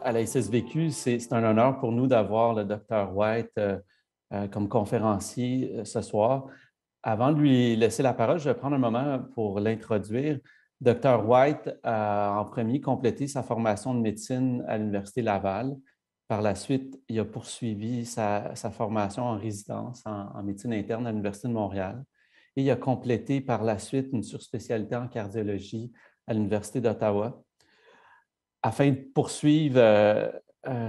à la SSVQ, c'est un honneur pour nous d'avoir le Dr. White comme conférencier ce soir. Avant de lui laisser la parole, je vais prendre un moment pour l'introduire. Dr. White a en premier complété sa formation de médecine à l'Université Laval. Par la suite, il a poursuivi sa formation en résidence en médecine interne à l'Université de Montréal. Et il a complété par la suite une surspécialité en cardiologie à l'Université d'Ottawa. Afin de poursuivre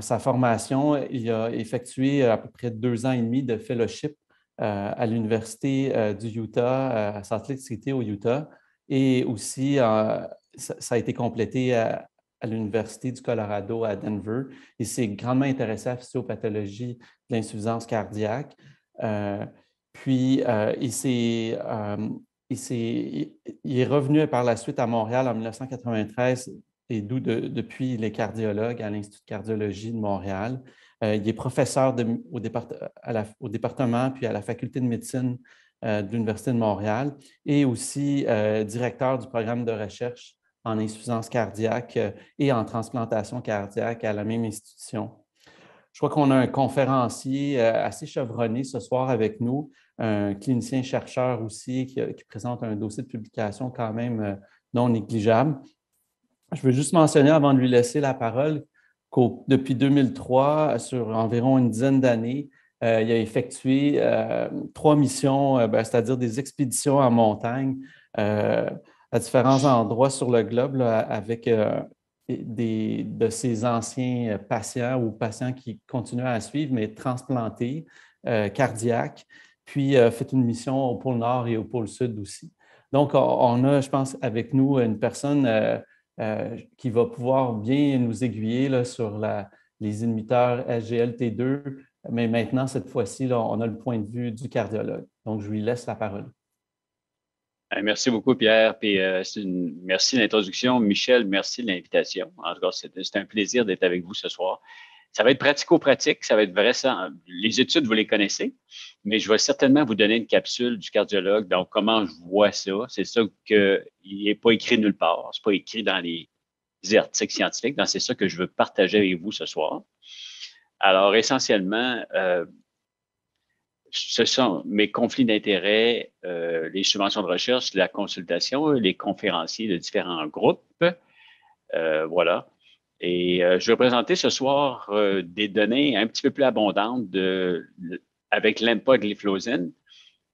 sa formation, il a effectué à peu près 2 ans et demi de fellowship à l'Université du Utah, à Salt Lake City au Utah. Et aussi, ça a été complété à l'Université du Colorado à Denver. Il s'est grandement intéressé à la physiopathologie de l'insuffisance cardiaque. Puis, il est revenu par la suite à Montréal en 1993 et depuis les cardiologues à l'Institut de cardiologie de Montréal. Il est professeur au département puis à la faculté de médecine de l'Université de Montréal et aussi directeur du programme de recherche en insuffisance cardiaque et en transplantation cardiaque à la même institution. Je crois qu'on a un conférencier assez chevronné ce soir avec nous, un clinicien-chercheur aussi qui présente un dossier de publication quand même non négligeable. Je veux juste mentionner avant de lui laisser la parole que depuis 2003, sur environ une dizaine d'années, il a effectué 3 missions, c'est-à-dire des expéditions en montagne à différents endroits sur le globe là, avec de ses anciens patients ou patients qui continuent à suivre, mais transplantés, cardiaques, puis fait une mission au pôle Nord et au pôle Sud aussi. Donc, on a, je pense, avec nous une personne qui va pouvoir bien nous aiguiller là, sur les inhibiteurs SGLT2, mais maintenant, cette fois-ci, là, on a le point de vue du cardiologue. Donc, je lui laisse la parole. Merci beaucoup, Pierre. Puis, merci de l'introduction. Michel, merci de l'invitation. En tout cas, c'est un plaisir d'être avec vous ce soir. Ça va être pratico-pratique, ça va être vrai. Les études, vous les connaissez, mais je vais certainement vous donner une capsule du cardiologue. Donc, comment je vois ça? C'est ça qu'il n'est pas écrit nulle part. C'est pas écrit dans les articles scientifiques. Donc, c'est ça que je veux partager avec vous ce soir. Alors, essentiellement, ce sont mes conflits d'intérêts, les subventions de recherche, la consultation, les conférenciers de différents groupes. Voilà. Et je vais présenter ce soir des données un petit peu plus abondantes avec l'empagliflozine,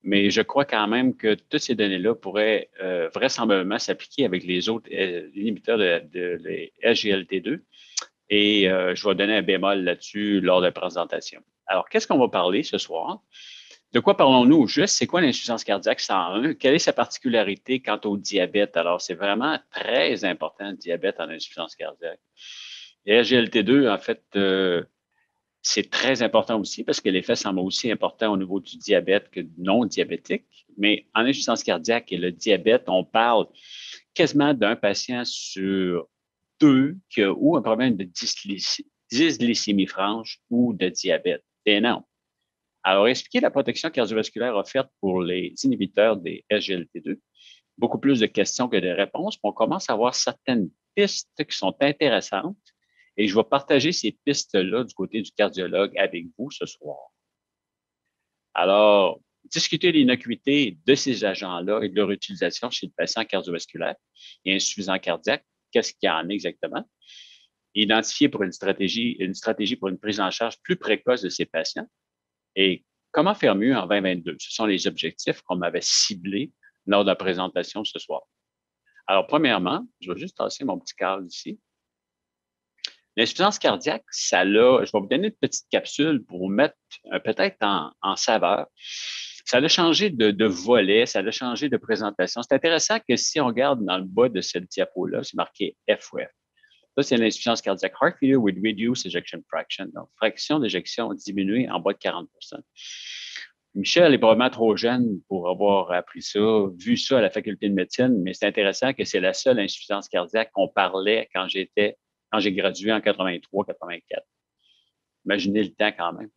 mais je crois quand même que toutes ces données-là pourraient vraisemblablement s'appliquer avec les autres inhibiteurs de SGLT2. Et je vais donner un bémol là-dessus lors de la présentation. Alors, qu'est-ce qu'on va parler ce soir? De quoi parlons-nous juste? C'est quoi l'insuffisance cardiaque 101? Quelle est sa particularité quant au diabète? Alors, c'est vraiment très important, le diabète en insuffisance cardiaque. Et SGLT2, en fait, c'est très important aussi parce que l'effet semble aussi important au niveau du diabète que non diabétique. Mais en insuffisance cardiaque et le diabète, on parle quasiment d'un patient sur deux qui a ou un problème de dysglycémie franche ou de diabète. C'est énorme. Alors, expliquer la protection cardiovasculaire offerte pour les inhibiteurs des SGLT2. Beaucoup plus de questions que de réponses. On commence à avoir certaines pistes qui sont intéressantes et je vais partager ces pistes-là du côté du cardiologue avec vous ce soir. Alors, discuter de l'innocuité de ces agents-là et de leur utilisation chez le patient cardiovasculaire et insuffisant cardiaque. Qu'est-ce qu'il y en a exactement? Identifier pour une stratégie pour une prise en charge plus précoce de ces patients. Et comment faire mieux en 2022? Ce sont les objectifs qu'on m'avait ciblés lors de la présentation ce soir. Alors, premièrement, je vais juste tasser mon petit cadre ici. L'insuffisance cardiaque, je vais vous donner une petite capsule pour vous mettre peut-être en saveur. Ça a changé de volet, ça a changé de présentation. C'est intéressant que si on regarde dans le bas de cette diapo-là, c'est marqué FOF. Ça, c'est l'insuffisance cardiaque heart failure with reduced ejection fraction. Donc, fraction d'éjection diminuée en bas de 40 Michel est probablement trop jeune pour avoir appris ça, vu ça à la faculté de médecine, mais c'est intéressant que c'est la seule insuffisance cardiaque qu'on parlait quand j'ai gradué en 83-84. Imaginez le temps quand même.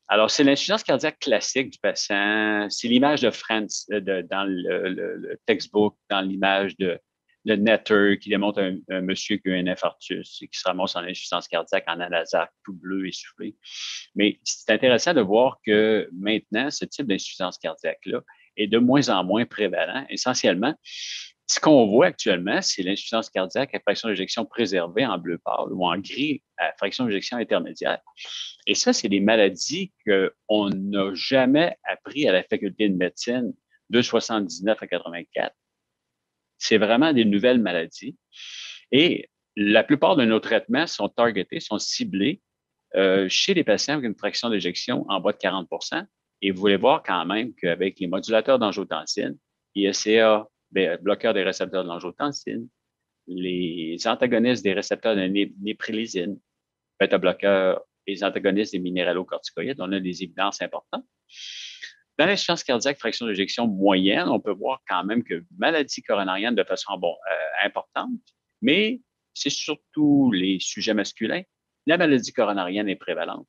Alors, c'est l'insuffisance cardiaque classique du patient. C'est l'image de Franz dans le textbook, dans l'image de le Netter qui démontre un monsieur qui a un infarctus et qui se ramasse en insuffisance cardiaque en anasac, tout bleu, essoufflé. Mais c'est intéressant de voir que maintenant, ce type d'insuffisance cardiaque-là est de moins en moins prévalent. Essentiellement, ce qu'on voit actuellement, c'est l'insuffisance cardiaque à fraction d'éjection préservée en bleu pâle ou en gris à fraction d'éjection intermédiaire. Et ça, c'est des maladies qu'on n'a jamais appris à la faculté de médecine de 79 à 84. C'est vraiment des nouvelles maladies. Et la plupart de nos traitements sont targetés, sont ciblés chez les patients avec une fraction d'éjection en bas de 40 Et vous voulez voir quand même qu'avec les modulateurs d'angiotensine, ISCA, bloqueurs des récepteurs de l'angiotensine, les antagonistes des récepteurs de néprilésine, bêta-bloqueurs, les antagonistes des minéralocorticoïdes, on a des évidences importantes. Dans l'insuffisance cardiaque, fraction d'éjection moyenne, on peut voir quand même que maladie coronarienne de façon importante, mais c'est surtout les sujets masculins. La maladie coronarienne est prévalente.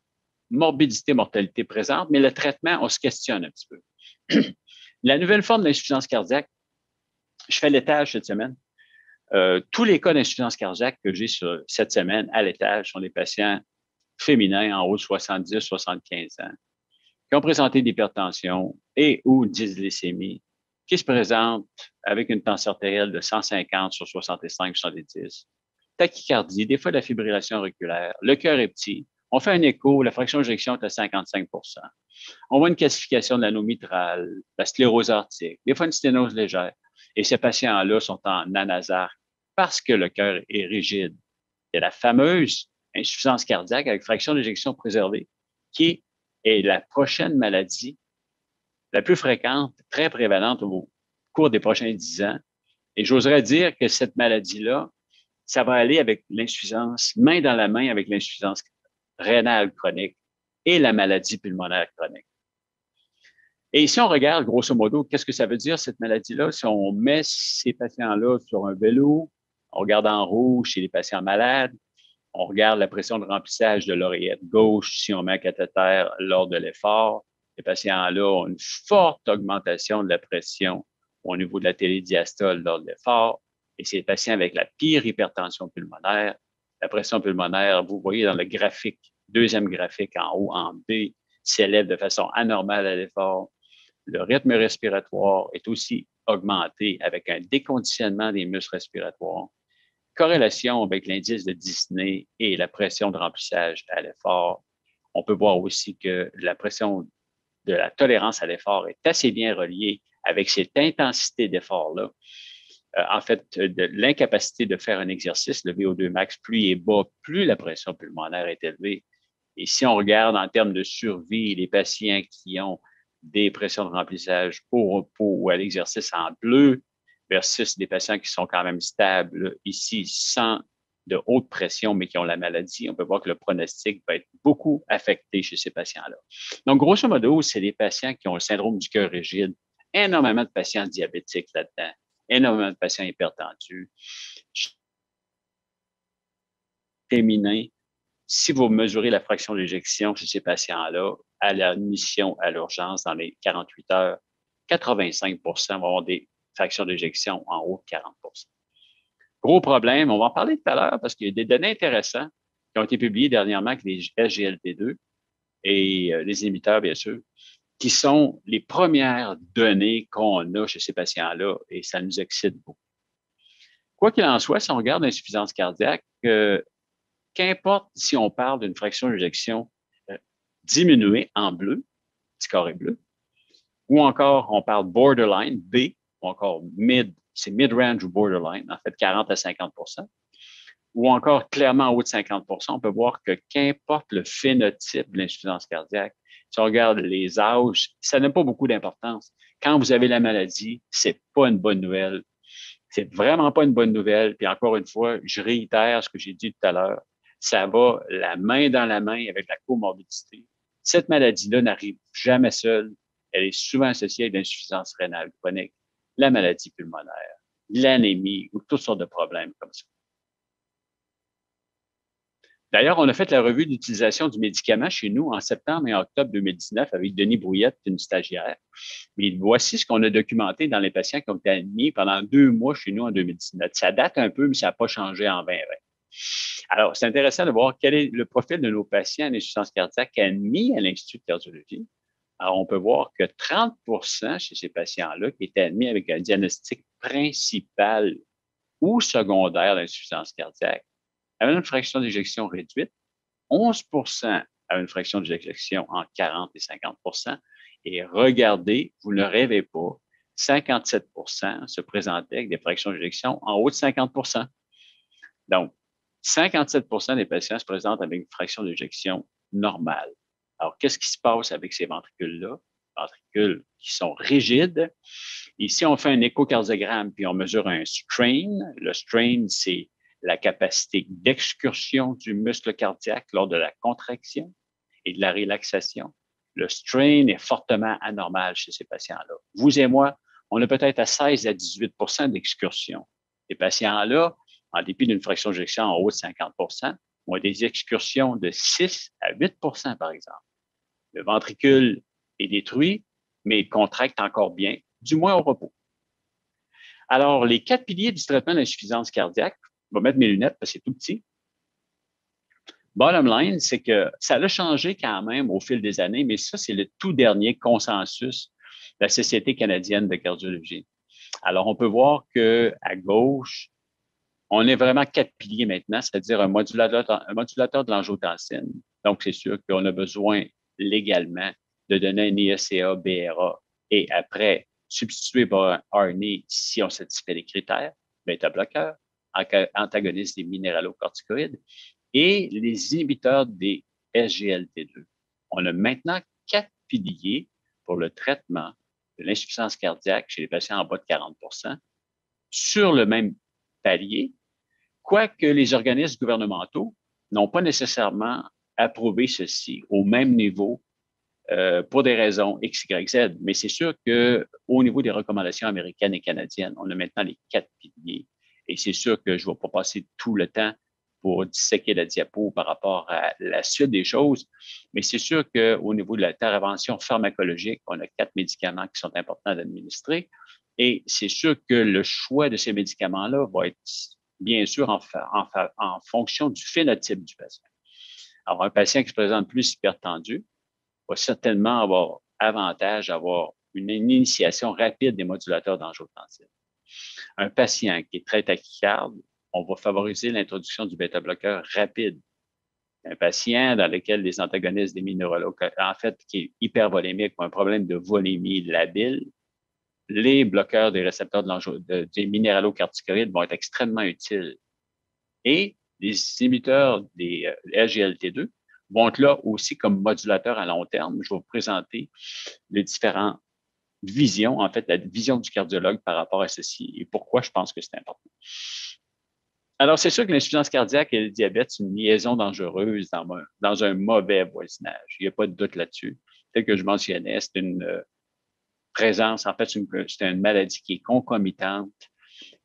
Morbidité, mortalité présente, mais le traitement, on se questionne un petit peu. La nouvelle forme d'insuffisance cardiaque, je fais l'étage cette semaine. Tous les cas d'insuffisance cardiaque que j'ai cette semaine à l'étage sont des patients féminins en haut de 70-75 ans qui ont présenté d'hypertension et ou dysglycémie, qui se présentent avec une tension artérielle de 150 sur 65-70, tachycardie, des fois de la fibrillation auriculaire, le cœur est petit, on fait un écho, la fraction d'éjection est à 55 On voit une calcification de l'anneau mitral, la sclérose arctique, des fois une sténose légère. Et ces patients-là sont en anasarque parce que le cœur est rigide. Il y a la fameuse insuffisance cardiaque avec fraction d'éjection préservée qui est la prochaine maladie la plus fréquente, très prévalente au cours des prochains 10 ans. Et j'oserais dire que cette maladie-là, ça va aller avec l'insuffisance, main dans la main avec l'insuffisance rénale chronique et la maladie pulmonaire chronique. Et si on regarde, grosso modo, qu'est-ce que ça veut dire, cette maladie-là? Si on met ces patients-là sur un vélo, on regarde en rouge chez les patients malades, on regarde la pression de remplissage de l'oreillette gauche si on met un cathéter lors de l'effort. Les patients-là ont une forte augmentation de la pression au niveau de la télédiastole lors de l'effort. Et c'est les patients avec la pire hypertension pulmonaire. La pression pulmonaire, vous voyez dans le graphique, deuxième graphique en haut, en B, s'élève de façon anormale à l'effort. Le rythme respiratoire est aussi augmenté avec un déconditionnement des muscles respiratoires. Corrélation avec l'indice de dyspnée et la pression de remplissage à l'effort. On peut voir aussi que la pression de la tolérance à l'effort est assez bien reliée avec cette intensité d'effort-là. En fait, de l'incapacité de faire un exercice, le VO2 max, plus il est bas, plus la pression pulmonaire est élevée. Et si on regarde en termes de survie, les patients qui ont des pressions de remplissage au repos ou à l'exercice en bleu versus des patients qui sont quand même stables ici sans de haute pression, mais qui ont la maladie, on peut voir que le pronostic va être beaucoup affecté chez ces patients-là. Donc, grosso modo, c'est des patients qui ont le syndrome du cœur rigide, énormément de patients diabétiques là-dedans, énormément de patients hypertendus, féminins. Si vous mesurez la fraction d'éjection chez ces patients-là, à l'admission à l'urgence dans les 48 heures, 85 vont avoir des fractions d'éjection en haut de 40 Gros problème, on va en parler tout à l'heure parce qu'il y a des données intéressantes qui ont été publiées dernièrement avec les SGLT2 et les inhibiteurs, bien sûr, qui sont les premières données qu'on a chez ces patients-là et ça nous excite beaucoup. Quoi qu'il en soit, si on regarde l'insuffisance cardiaque, qu'importe si on parle d'une fraction d'éjection diminuée en bleu, petit carré bleu, ou encore on parle borderline, B, ou encore mid, c'est mid-range ou borderline, en fait 40 à 50 ou encore clairement en haut de 50 on peut voir que qu'importe le phénotype de l'insuffisance cardiaque, si on regarde les âges, ça n'a pas beaucoup d'importance. Quand vous avez la maladie, c'est pas une bonne nouvelle. C'est vraiment pas une bonne nouvelle. Puis encore une fois, je réitère ce que j'ai dit tout à l'heure. Ça va la main dans la main avec la comorbidité. Cette maladie-là n'arrive jamais seule. Elle est souvent associée avec l'insuffisance rénale chronique, la maladie pulmonaire, l'anémie ou toutes sortes de problèmes comme ça. D'ailleurs, on a fait la revue d'utilisation du médicament chez nous en septembre et octobre 2019 avec Denis Brouillette, une stagiaire. Mais voici ce qu'on a documenté dans les patients qui ont été admis pendant 2 mois chez nous en 2019. Ça date un peu, mais ça n'a pas changé en 2020. Alors, c'est intéressant de voir quel est le profil de nos patients en insuffisance cardiaque admis à l'Institut de cardiologie. Alors, on peut voir que 30 chez ces patients-là qui étaient admis avec un diagnostic principal ou secondaire d'insuffisance cardiaque avaient une fraction d'éjection réduite, 11 avaient une fraction d'éjection entre 40 et 50 et regardez, vous ne rêvez pas, 57 se présentaient avec des fractions d'éjection en haut de 50 Donc, 57 des patients se présentent avec une fraction d'éjection normale. Alors, qu'est-ce qui se passe avec ces ventricules-là? Ventricules qui sont rigides. Ici, on fait un échocardiogramme puis on mesure un strain. Le strain, c'est la capacité d'excursion du muscle cardiaque lors de la contraction et de la relaxation. Le strain est fortement anormal chez ces patients-là. Vous et moi, on a peut-être à 16 à 18 d'excursion. Ces patients-là, en dépit d'une fraction d'éjection en haut de 50 ont des excursions de 6 à 8 par exemple. Le ventricule est détruit, mais il contracte encore bien, du moins au repos. Alors, les 4 piliers du traitement d'insuffisance cardiaque, je vais mettre mes lunettes parce que c'est tout petit. Bottom line, c'est que ça a changé quand même au fil des années, mais ça, c'est le tout dernier consensus de la Société canadienne de cardiologie. Alors, on peut voir qu'à gauche, on est vraiment 4 piliers maintenant, c'est-à-dire un modulateur de l'angiotensine. Donc, c'est sûr qu'on a besoin légalement de donner un IECA, BRA et après substituer par un RNA si on satisfait les critères, bêta-bloqueur, antagoniste des minéralocorticoïdes et les inhibiteurs des SGLT2. On a maintenant 4 piliers pour le traitement de l'insuffisance cardiaque chez les patients en bas de 40 sur le même palier, quoique les organismes gouvernementaux n'ont pas nécessairement approuvé ceci au même niveau pour des raisons X, Y, Z. Mais c'est sûr qu'au niveau des recommandations américaines et canadiennes, on a maintenant les 4 piliers. Et c'est sûr que je ne vais pas passer tout le temps pour disséquer la diapo par rapport à la suite des choses. Mais c'est sûr qu'au niveau de l'intervention pharmacologique, on a 4 médicaments qui sont importants d'administrer. Et c'est sûr que le choix de ces médicaments-là va être bien sûr en fonction du phénotype du patient. Alors, un patient qui se présente plus hypertendu va certainement avoir avantage d'avoir une initiation rapide des modulateurs d'angiotensine. Un patient qui est très tachycarde, on va favoriser l'introduction du bêta-bloqueur rapide. Un patient dans lequel les antagonistes des minéralocorticoïdes, en fait, qui est hypervolémique ou un problème de volémie labile, les bloqueurs des récepteurs des minéralocorticoïdes vont être extrêmement utiles. Et les inhibiteurs des SGLT2 vont être là aussi comme modulateurs à long terme. Je vais vous présenter les différentes visions, en fait, la vision du cardiologue par rapport à ceci et pourquoi je pense que c'est important. Alors, c'est sûr que l'insuffisance cardiaque et le diabète, c'est une liaison dangereuse dans un mauvais voisinage. Il n'y a pas de doute là-dessus. Tel que je mentionnais, c'est une présence, en fait, c'est une maladie qui est concomitante,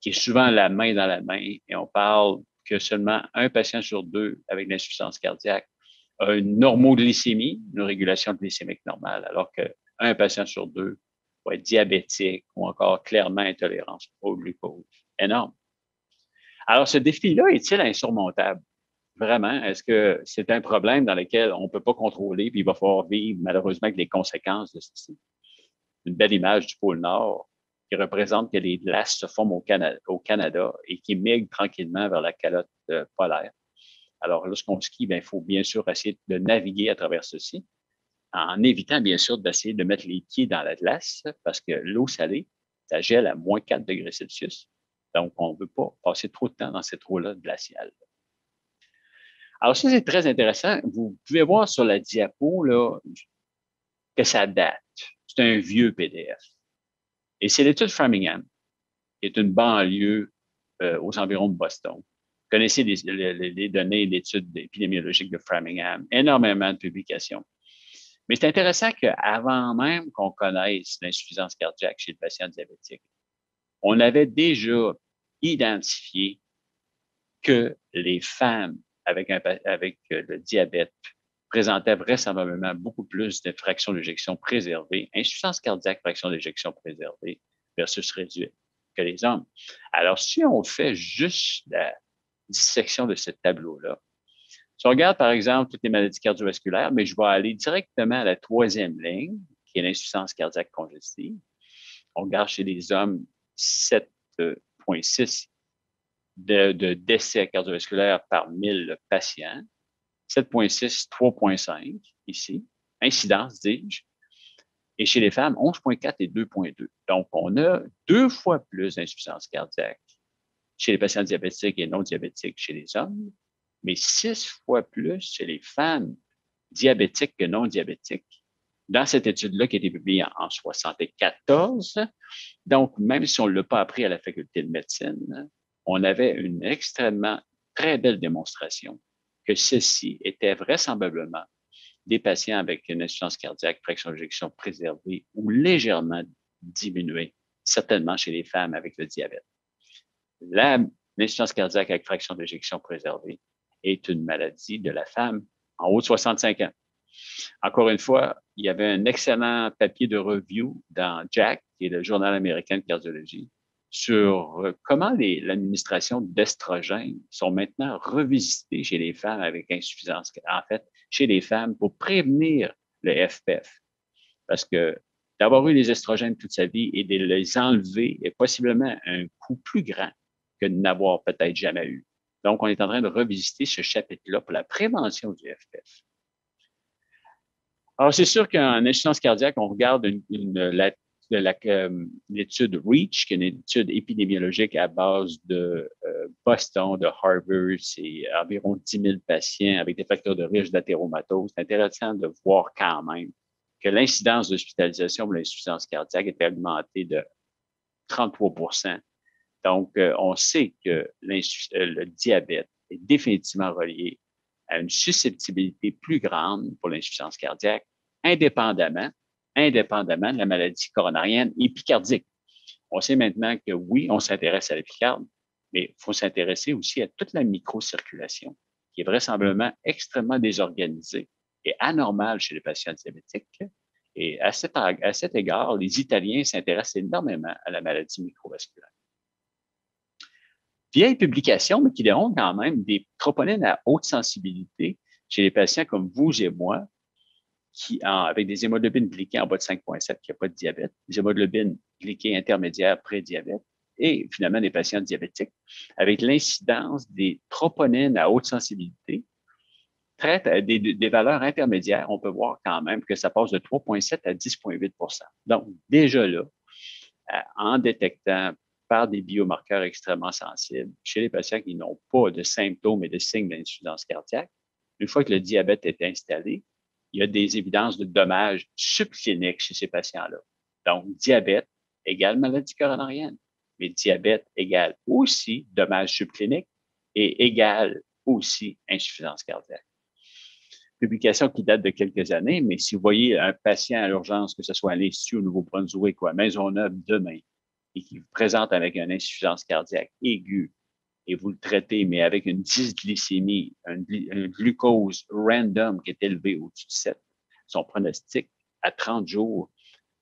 qui est souvent la main dans la main, et on parle que seulement un patient sur 2 avec l'insuffisance cardiaque a une normoglycémie, une régulation glycémique normale, alors qu'un patient sur 2 va être diabétique ou encore clairement intolérant au glucose. Énorme. Alors, ce défi-là est-il insurmontable? Vraiment, est-ce que c'est un problème dans lequel on ne peut pas contrôler, puis il va falloir vivre malheureusement avec les conséquences de ceci? Une belle image du pôle Nord qui représente que les glaces se forment au Canada et qui migrent tranquillement vers la calotte polaire. Alors, lorsqu'on skie, il faut bien sûr essayer de naviguer à travers ceci, en évitant bien sûr d'essayer de mettre les pieds dans la glace, parce que l'eau salée, ça gèle à moins 4 degrés Celsius. Donc, on ne veut pas passer trop de temps dans cette eau-là glaciale. Alors, ça, c'est très intéressant. Vous pouvez voir sur la diapo là, que ça date. C'est un vieux PDF. Et c'est l'étude Framingham, qui est une banlieue aux environs de Boston. Vous connaissez les données d'études épidémiologiques de Framingham, énormément de publications. Mais c'est intéressant qu'avant même qu'on connaisse l'insuffisance cardiaque chez le patient diabétique, on avait déjà identifié que les femmes avec le diabète présentait vraisemblablement beaucoup plus de fractions d'éjection préservées, insuffisance cardiaque, fraction d'éjection préservée versus réduite que les hommes. Alors, si on fait juste la dissection de ce tableau-là, si on regarde, par exemple, toutes les maladies cardiovasculaires, mais je vais aller directement à la troisième ligne, qui est l'insuffisance cardiaque congestive. On regarde chez les hommes 7,6 de décès cardiovasculaires par 1000 patients, 7,6, 3,5 ici, incidence, dis-je, et chez les femmes, 11,4 et 2,2. Donc, on a 2 fois plus d'insuffisance cardiaque chez les patients diabétiques et non diabétiques chez les hommes, mais 6 fois plus chez les femmes diabétiques que non diabétiques. Dans cette étude-là qui a été publiée en 1974, donc même si on ne l'a pas appris à la faculté de médecine, on avait une extrêmement très belle démonstration que ceci était vraisemblablement des patients avec une insuffisance cardiaque, fraction d'éjection préservée ou légèrement diminuée, certainement chez les femmes avec le diabète. L'insuffisance cardiaque avec fraction d'éjection préservée est une maladie de la femme en haut de 65 ans. Encore une fois, il y avait un excellent papier de review dans JACC, qui est le journal américain de cardiologie, sur comment l'administration d'estrogènes sont maintenant revisitées chez les femmes avec insuffisance, en fait, chez les femmes pour prévenir le FPF. Parce que d'avoir eu les estrogènes toute sa vie et de les enlever est possiblement un coût plus grand que de n'avoir peut-être jamais eu. Donc, on est en train de revisiter ce chapitre-là pour la prévention du FPF. Alors, c'est sûr qu'en insuffisance cardiaque, on regarde l'étude REACH, qui est une étude épidémiologique à base de Boston, de Harvard. C'est environ 10 000 patients avec des facteurs de risque d'athéromatose. C'est intéressant de voir quand même que l'incidence d'hospitalisation pour l'insuffisance cardiaque est augmentée de 33 %. Donc, on sait que le diabète est définitivement relié à une susceptibilité plus grande pour l'insuffisance cardiaque, indépendamment de la maladie coronarienne épicardique. On sait maintenant que oui, on s'intéresse à l'épicarde, mais il faut s'intéresser aussi à toute la microcirculation, qui est vraisemblablement extrêmement désorganisée et anormale chez les patients diabétiques. Et à cet égard, les Italiens s'intéressent énormément à la maladie microvasculaire. Vieille publication, mais qui démontre quand même des troponines à haute sensibilité chez les patients comme vous et moi, avec des hémoglobines glyquées en bas de 5,7 qui n'ont pas de diabète, des hémoglobines glyquées intermédiaires pré-diabète, et finalement des patients diabétiques, avec l'incidence des troponines à haute sensibilité, des valeurs intermédiaires, on peut voir quand même que ça passe de 3,7 à 10,8 %. Donc, déjà là, en détectant par des biomarqueurs extrêmement sensibles chez les patients qui n'ont pas de symptômes et de signes d'insuffisance cardiaque, une fois que le diabète est installé, il y a des évidences de dommages subcliniques chez ces patients-là. Donc, diabète égale maladie coronarienne, mais diabète égale aussi dommages subcliniques et égale aussi insuffisance cardiaque. Publication qui date de quelques années, mais si vous voyez un patient à l'urgence, que ce soit à l'Institut au Nouveau-Brunswick ou à Maisonneuve demain, et qui vous présente avec une insuffisance cardiaque aiguë, et vous le traitez, mais avec une dysglycémie, un glucose random qui est élevé au-dessus de 7, son pronostic à 30 jours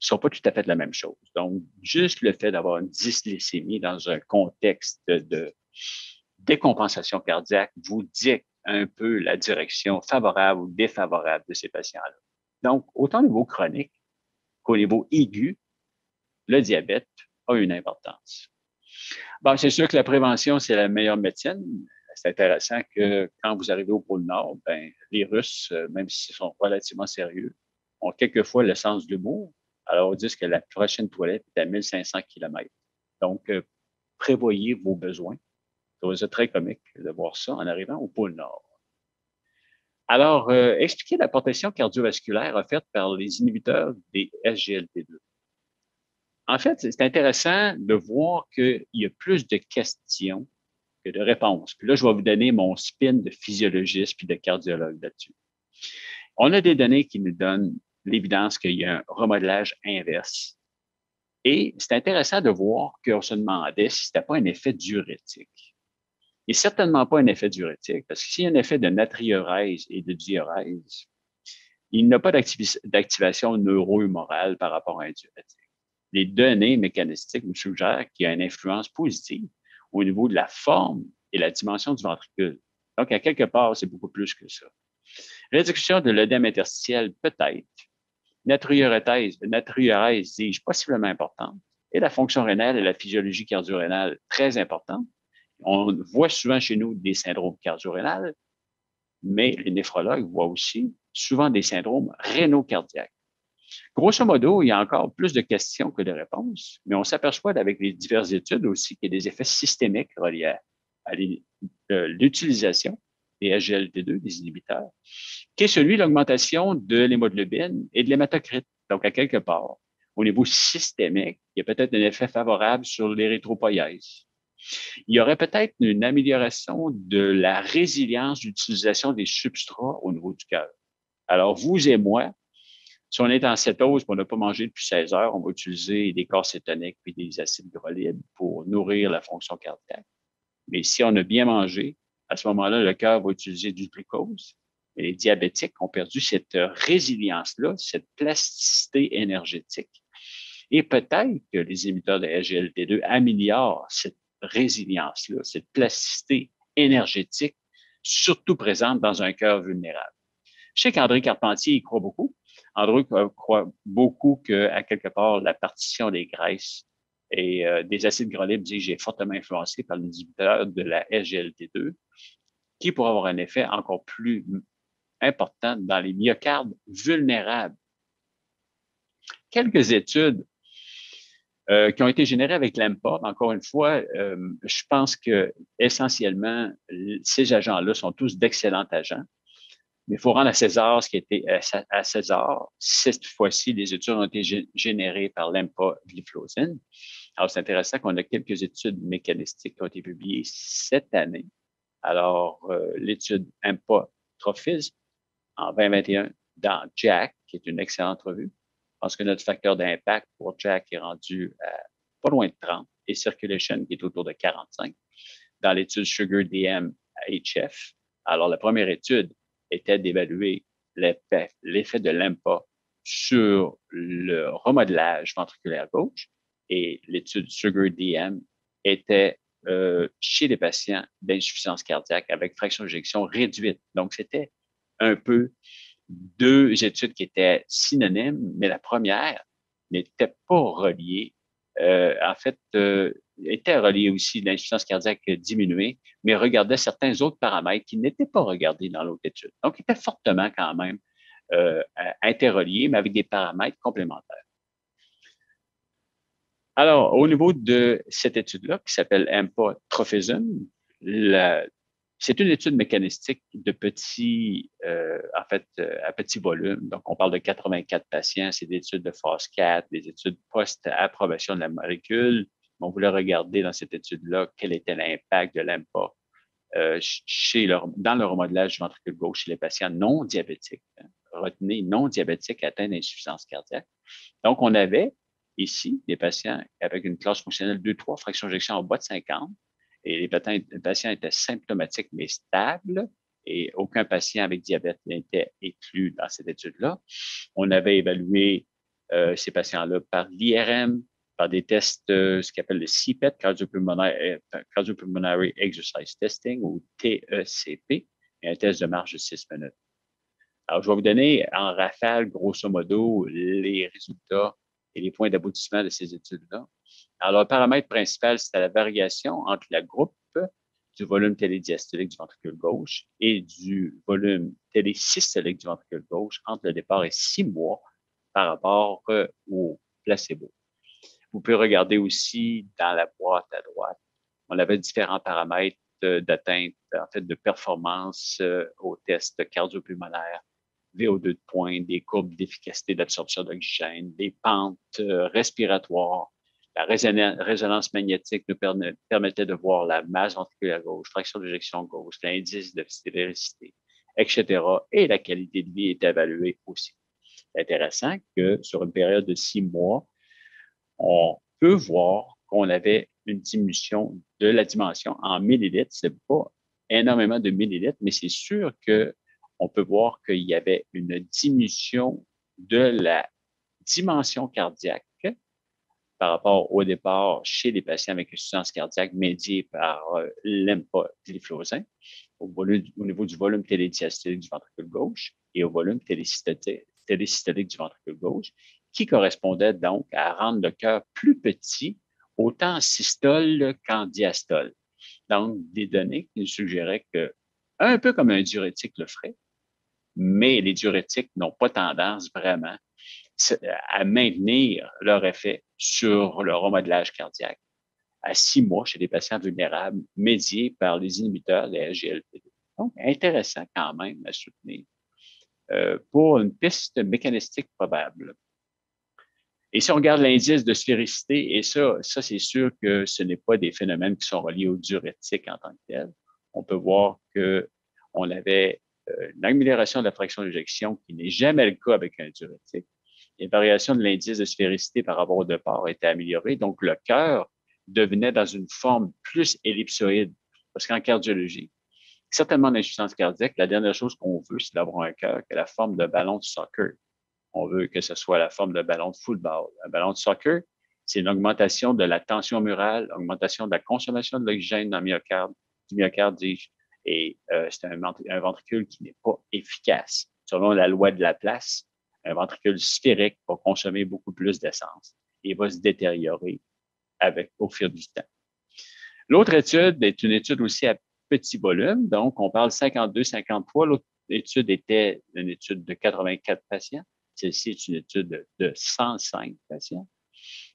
ne sont pas tout à fait la même chose. Donc, juste le fait d'avoir une dysglycémie dans un contexte de décompensation cardiaque vous dicte un peu la direction favorable ou défavorable de ces patients-là. Donc, autant au niveau chronique qu'au niveau aigu, le diabète a une importance. Bon, c'est sûr que la prévention, c'est la meilleure médecine. C'est intéressant que quand vous arrivez au pôle Nord, ben, les Russes, même s'ils sont relativement sérieux, ont quelquefois le sens de l'humour. Alors, ils disent que la prochaine toilette est à 1500 km. Donc, prévoyez vos besoins. C'est très comique de voir ça en arrivant au pôle Nord. Alors, expliquez la protection cardiovasculaire offerte par les inhibiteurs des SGLT2. En fait, c'est intéressant de voir qu'il y a plus de questions que de réponses. Puis là, je vais vous donner mon spin de physiologiste puis de cardiologue là-dessus. On a des données qui nous donnent l'évidence qu'il y a un remodelage inverse. Et c'est intéressant de voir qu'on se demandait si ce n'était pas un effet diurétique. et certainement pas un effet diurétique, parce que s'il y a un effet de natriurèse et de diurèse, il n'a pas d'activation neurohumorale par rapport à un diurétique. Les données mécanistiques nous suggèrent qu'il y a une influence positive au niveau de la forme et la dimension du ventricule. Donc, à quelque part, c'est beaucoup plus que ça. Réduction de l'œdème interstitiel, peut-être. Natriurèse, dis-je, possiblement importante. Et la fonction rénale et la physiologie cardio-rénale, très importante. On voit souvent chez nous des syndromes cardio-rénales, mais les néphrologues voient aussi souvent des syndromes rénaux-cardiaques. Grosso modo, il y a encore plus de questions que de réponses, mais on s'aperçoit avec les diverses études aussi qu'il y a des effets systémiques reliés à l'utilisation des SGLT2, des inhibiteurs, qui est celui de l'augmentation de l'hémoglobine et de l'hématocrite. Donc, à quelque part, au niveau systémique, il y a peut-être un effet favorable sur l'érythropoïèse. Il y aurait peut-être une amélioration de la résilience d'utilisation des substrats au niveau du cœur. Alors, vous et moi, si on est en cétose et on n'a pas mangé depuis 16 heures, on va utiliser des corps cétoniques et des acides glycolides pour nourrir la fonction cardiaque. Mais si on a bien mangé, à ce moment-là, le cœur va utiliser du glucose. Et les diabétiques ont perdu cette résilience-là, cette plasticité énergétique. Et peut-être que les émetteurs de SGLT2 améliorent cette résilience-là, cette plasticité énergétique, surtout présente dans un cœur vulnérable. Je sais qu'André Carpentier y croit beaucoup. André croit beaucoup qu'à quelque part, la partition des graisses et des acides gras libres, est fortement influencé par l'inhibiteur de la SGLT2, qui pourrait avoir un effet encore plus important dans les myocardes vulnérables. Quelques études qui ont été générées avec l'EMPA, encore une fois, je pense que essentiellement, ces agents-là sont tous d'excellents agents. Mais il faut rendre à César ce qui était à César. Cette fois-ci, les études ont été générées par l'empagliflozin. Alors, c'est intéressant qu'on a quelques études mécanistiques qui ont été publiées cette année. Alors, l'étude EMPA-Trophies en 2021 dans JACC, qui est une excellente revue. Je pense que notre facteur d'impact pour JACC est rendu à pas loin de 30 et Circulation qui est autour de 45. Dans l'étude SUGAR-DM-HF, alors la première étude était d'évaluer l'effet de l'EMPA sur le remodelage ventriculaire gauche et l'étude SUGAR-DM était chez les patients d'insuffisance cardiaque avec fraction d'éjection réduite. Donc, c'était un peu deux études qui étaient synonymes, mais la première n'était pas reliée. Était reliée aussi à l'insuffisance cardiaque diminuée, mais regardait certains autres paramètres qui n'étaient pas regardés dans l'autre étude. Donc, il était fortement quand même interreliés, mais avec des paramètres complémentaires. Alors, au niveau de cette étude-là, qui s'appelle EMPA-Trophism, c'est une étude mécanistique de à petit volume. Donc, on parle de 84 patients. C'est des études de phase 4, des études post-approbation de la molécule. On voulait regarder dans cette étude-là quel était l'impact de l'EMPA dans le remodelage du ventricule gauche chez les patients non diabétiques. Retenez, non diabétiques atteints d'insuffisance cardiaque. Donc, on avait ici des patients avec une classe fonctionnelle 2-3, fraction d'éjection en bas de 50, et les patients étaient symptomatiques mais stables, et aucun patient avec diabète n'était inclus dans cette étude-là. On avait évalué ces patients-là par l'IRM, par des tests, ce qu'on appelle le CPET, Cardiopulmonary Exercise Testing, ou TECP, et un test de marche de 6 minutes. Alors, je vais vous donner en rafale, grosso modo, les résultats et les points d'aboutissement de ces études-là. Alors, le paramètre principal, c'était la variation entre la groupe du volume télédiastolique du ventricule gauche et du volume télésystolique du ventricule gauche entre le départ et 6 mois par rapport au placebo. Vous pouvez regarder aussi dans la boîte à droite, on avait différents paramètres d'atteinte, en fait, de performance au test cardiopulmonaire, VO2 de pointe, des courbes d'efficacité d'absorption d'oxygène, des pentes respiratoires. La résonance magnétique nous permettait de voir la masse ventriculaire gauche, fraction d'éjection gauche, l'indice de stéricité, etc. Et la qualité de vie est évaluée aussi. C'est intéressant que sur une période de 6 mois, on peut voir qu'on avait une diminution de la dimension en millilitres. C'est pas énormément de millilitres, mais c'est sûr qu'on peut voir qu'il y avait une diminution de la dimension cardiaque par rapport au départ chez les patients avec insuffisance cardiaque médiée par l'empagliflozin au niveau du volume télédiastolique du ventricule gauche et au volume télésystolique du ventricule gauche, qui correspondait donc à rendre le cœur plus petit, autant en systole qu'en diastole. Donc, des données qui nous suggéraient que, un peu comme un diurétique le ferait, mais les diurétiques n'ont pas tendance vraiment à maintenir leur effet sur le remodelage cardiaque à 6 mois chez des patients vulnérables médiés par les inhibiteurs de la SGLT2. Donc, intéressant quand même à soutenir pour une piste mécanistique probable. Et si on regarde l'indice de sphéricité, et ça c'est sûr que ce n'est pas des phénomènes qui sont reliés au diurétique en tant que tel. On peut voir qu'on avait une amélioration de la fraction d'éjection qui n'est jamais le cas avec un diurétique. Les variations de l'indice de sphéricité par rapport au départ étaient améliorées. Donc, le cœur devenait dans une forme plus ellipsoïde. Parce qu'en cardiologie, certainement en insuffisance cardiaque, la dernière chose qu'on veut, c'est d'avoir un cœur qui a la forme de ballon de soccer. On veut que ce soit la forme de ballon de football. Un ballon de soccer, c'est une augmentation de la tension murale, augmentation de la consommation de l'oxygène dans le myocarde, du myocarde, dis-je, et c'est un ventricule qui n'est pas efficace. Selon la loi de Laplace, un ventricule sphérique va consommer beaucoup plus d'essence et va se détériorer au fil du temps. L'autre étude est une étude aussi à petit volume, donc on parle 52-53. L'autre étude était une étude de 84 patients. Celle-ci est une étude de 105 patients.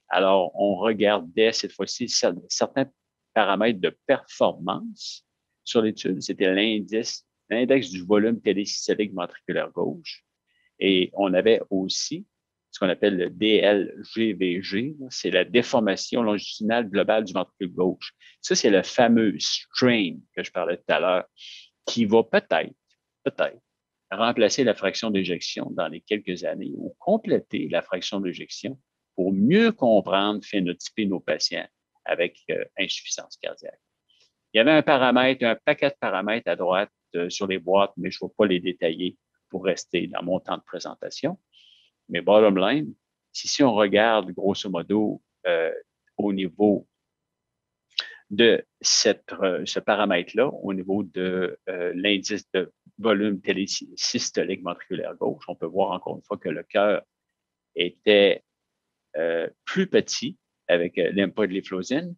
Alors, on regardait cette fois-ci certains paramètres de performance sur l'étude. C'était l'index du volume télésystolique ventriculaire gauche. Et on avait aussi ce qu'on appelle le DLGVG, c'est la déformation longitudinale globale du ventricule gauche. Ça, c'est le fameux strain que je parlais tout à l'heure, qui va peut-être remplacer la fraction d'éjection dans les quelques années ou compléter la fraction d'éjection pour mieux comprendre, phénotyper nos patients avec insuffisance cardiaque. Il y avait un paquet de paramètres à droite sur les boîtes, mais je ne vais pas les détailler pour rester dans mon temps de présentation. Mais bottom line, si on regarde grosso modo au niveau de ce paramètre-là, au niveau de l'indice de volume télésystolique ventriculaire gauche, on peut voir encore une fois que le cœur était plus petit avec l'empagliflozin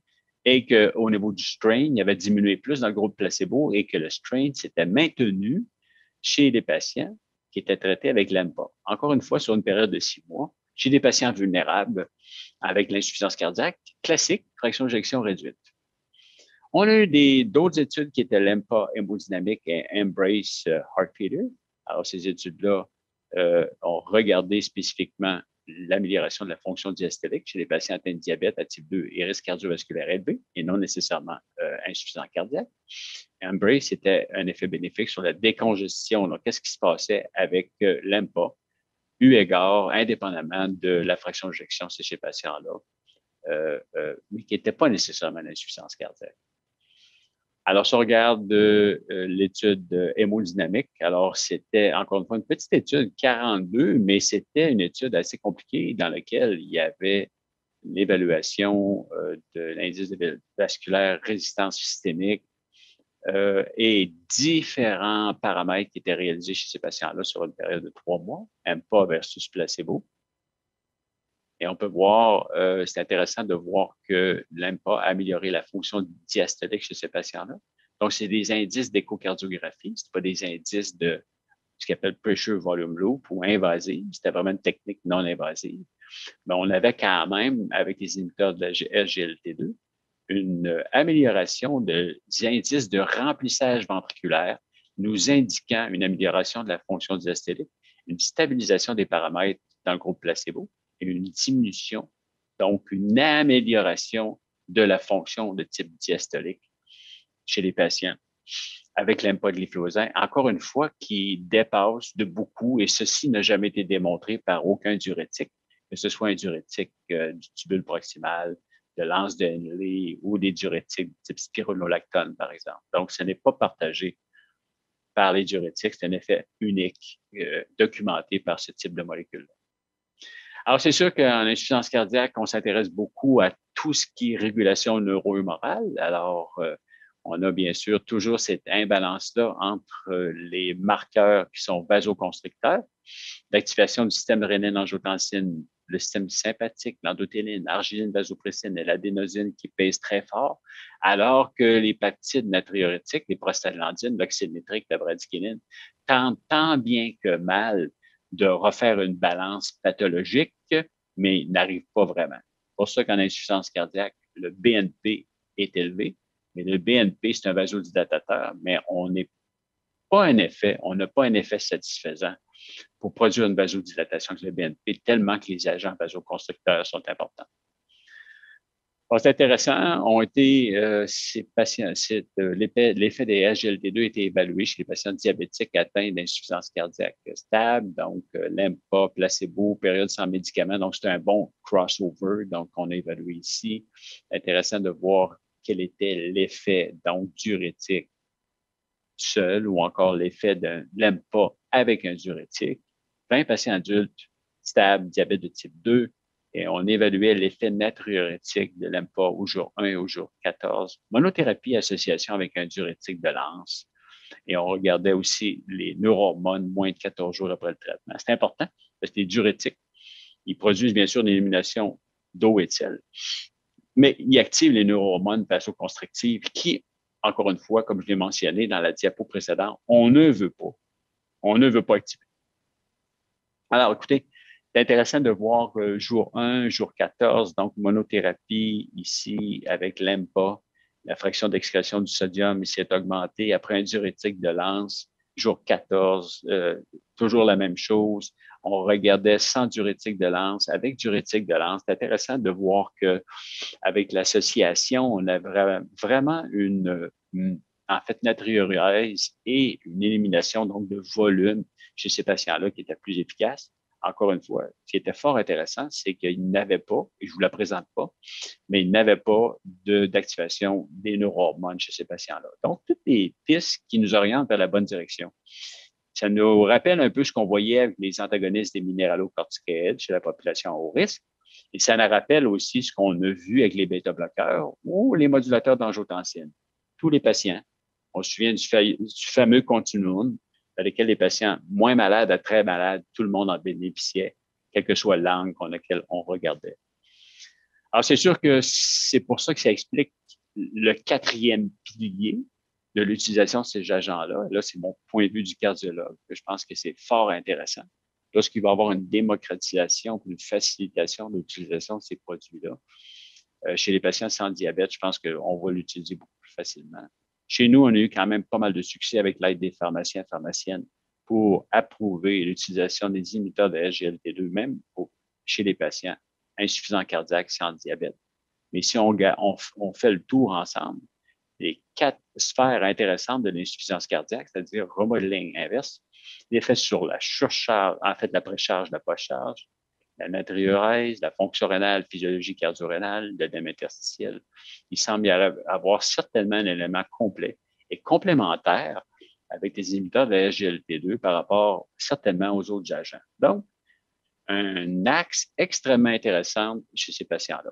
et qu'au niveau du strain, il avait diminué plus dans le groupe placebo et que le strain s'était maintenu chez les patients qui étaient traités avec l'EMPA. Encore une fois, sur une période de 6 mois, chez des patients vulnérables avec l'insuffisance cardiaque classique, fraction d'éjection réduite. On a eu d'autres études qui étaient l'EMPA hémodynamique et Embrace Heart Failure. Alors, ces études-là ont regardé spécifiquement l'amélioration de la fonction diastolique chez les patients atteints de diabète à type 2 et risque cardiovasculaire élevé et non nécessairement insuffisant cardiaque. Embrace, c'était un effet bénéfique sur la décongestion. Donc, qu'est-ce qui se passait avec l'EMPA, eu égard indépendamment de la fraction d'éjection chez ces patients-là, mais qui n'était pas nécessairement l'insuffisance cardiaque. Alors, si on regarde l'étude hémodynamique, alors c'était encore une fois une petite étude, 42, mais c'était une étude assez compliquée dans laquelle il y avait l'évaluation de l'indice vasculaire résistance systémique et différents paramètres qui étaient réalisés chez ces patients-là sur une période de 3 mois, EMPA versus placebo. Et on peut voir, c'est intéressant de voir que l'EMPA a amélioré la fonction diastolique chez ces patients-là. Donc, c'est des indices d'échocardiographie, c'est pas des indices de ce qu'on appelle pressure volume loop ou invasive. C'était vraiment une technique non invasive. Mais on avait quand même, avec les inhibiteurs de la SGLT2, une amélioration des indices de remplissage ventriculaire, nous indiquant une amélioration de la fonction diastolique, une stabilisation des paramètres dans le groupe placebo et une diminution, donc une amélioration de la fonction de type diastolique chez les patients avec l'empagliflozin, encore une fois, qui dépasse de beaucoup, et ceci n'a jamais été démontré par aucun diurétique, que ce soit un diurétique du tubule proximal, de l'anse de Henle ou des diurétiques type spironolactone, par exemple. Donc, ce n'est pas partagé par les diurétiques. C'est un effet unique documenté par ce type de molécule-là. Alors, c'est sûr qu'en insuffisance cardiaque, on s'intéresse beaucoup à tout ce qui est régulation neuro-humorale. Alors, on a bien sûr toujours cette imbalance-là entre les marqueurs qui sont vasoconstricteurs, l'activation du système rénine-angiotensine, le système sympathique, l'endothéline, l'arginine, vasopressine et l'adénosine qui pèsent très fort, alors que les peptides natriurétiques, les prostaglandines, l'oxyde nitrique, la bradykinin, tentent tant bien que mal de refaire une balance pathologique, mais n'arrivent pas vraiment. C'est pour ça qu'en insuffisance cardiaque, le BNP est élevé, mais le BNP, c'est un vasodilatateur, mais on n'a pas un effet satisfaisant pour produire une vasodilatation avec le BNP, tellement que les agents vasoconstricteurs sont importants. Bon, c'est intéressant, ont été, ces patients, l'effet des SGLT2 a été évalué chez les patients diabétiques atteints d'insuffisance cardiaque stable, donc LEMPA, placebo, période sans médicaments, donc c'est un bon crossover, donc on a évalué ici. Intéressant de voir quel était l'effet, donc diurétique seul ou encore l'effet d'un LEMPA avec un diurétique. 20 patients adultes stables, diabète de type 2, et on évaluait l'effet natriurétique de l'EMPA au jour 1 et au jour 14. Monothérapie, association avec un diurétique de l'ANS. Et on regardait aussi les neurohormones moins de 14 jours après le traitement. C'est important parce que les diurétiques, ils produisent bien sûr une élimination d'eau et de sel, mais ils activent les neurohormones vasoconstrictives qui, encore une fois, comme je l'ai mentionné dans la diapo précédente, on ne veut pas. On ne veut pas activer. Alors, écoutez, c'est intéressant de voir jour 1, jour 14, donc monothérapie ici avec l'EMPA, la fraction d'excrétion du sodium ici est augmentée après un diurétique de l'ANS. Jour 14, toujours la même chose. On regardait sans diurétique de l'ANS, avec diurétique de l'ANS. C'est intéressant de voir que avec l'association, on a vraiment en fait, natriurése et une élimination donc de volume chez ces patients-là qui était plus efficace. Encore une fois, ce qui était fort intéressant, c'est qu'ils n'avaient pas, et je vous la présente pas, mais ils n'avaient pas d'activation des neurohormones chez ces patients-là. Donc, toutes les pistes qui nous orientent vers la bonne direction. Ça nous rappelle un peu ce qu'on voyait avec les antagonistes des minéralocorticoïdes chez la population à haut risque. Et ça nous rappelle aussi ce qu'on a vu avec les bêta-bloqueurs ou les modulateurs d'angiotensine. Tous les patients, on se souvient du fameux continuum dans lequel les patients moins malades à très malades, tout le monde en bénéficiait, quelle que soit l'angle laquelle on regardait. Alors, c'est sûr que c'est pour ça que ça explique le quatrième pilier de l'utilisation de ces agents-là. Là, c'est mon point de vue du cardiologue. Je pense que c'est fort intéressant. Lorsqu'il va y avoir une démocratisation, une facilitation de l'utilisation de ces produits-là, chez les patients sans diabète, je pense qu'on va l'utiliser beaucoup plus facilement. Chez nous, on a eu quand même pas mal de succès avec l'aide des pharmaciens et pharmaciennes pour approuver l'utilisation des inhibiteurs de SGLT2, même chez les patients insuffisants cardiaques sans diabète. Mais si on fait le tour ensemble, les 4 sphères intéressantes de l'insuffisance cardiaque, c'est-à-dire remodeling inverse, l'effet sur la surcharge, en fait, la précharge, la post-charge, la natriurèse, la fonction rénale, physiologie cardio-rénale, l'œdème interstitiel. Il semble y avoir certainement un élément complet et complémentaire avec des inhibiteurs de la SGLT2 par rapport certainement aux autres agents. Donc, un axe extrêmement intéressant chez ces patients-là.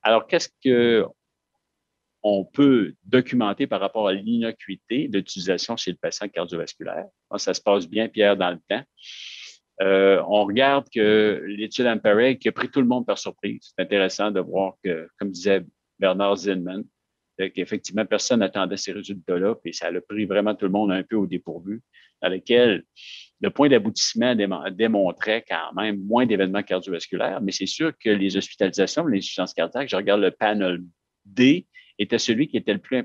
Alors, qu'est-ce qu'on peut documenter par rapport à l'innocuité d'utilisation chez le patient cardiovasculaire? Ça se passe bien, Pierre, dans le temps. On regarde que l'étude Ampereg qui a pris tout le monde par surprise. C'est intéressant de voir que, comme disait Bernard Zillman, qu'effectivement, personne n'attendait ces résultats-là, puis ça a pris vraiment tout le monde un peu au dépourvu, dans lequel le point d'aboutissement démontrait quand même moins d'événements cardiovasculaires, mais c'est sûr que les hospitalisations, l'insuffisance cardiaque, je regarde le panel D, était celui qui était le plus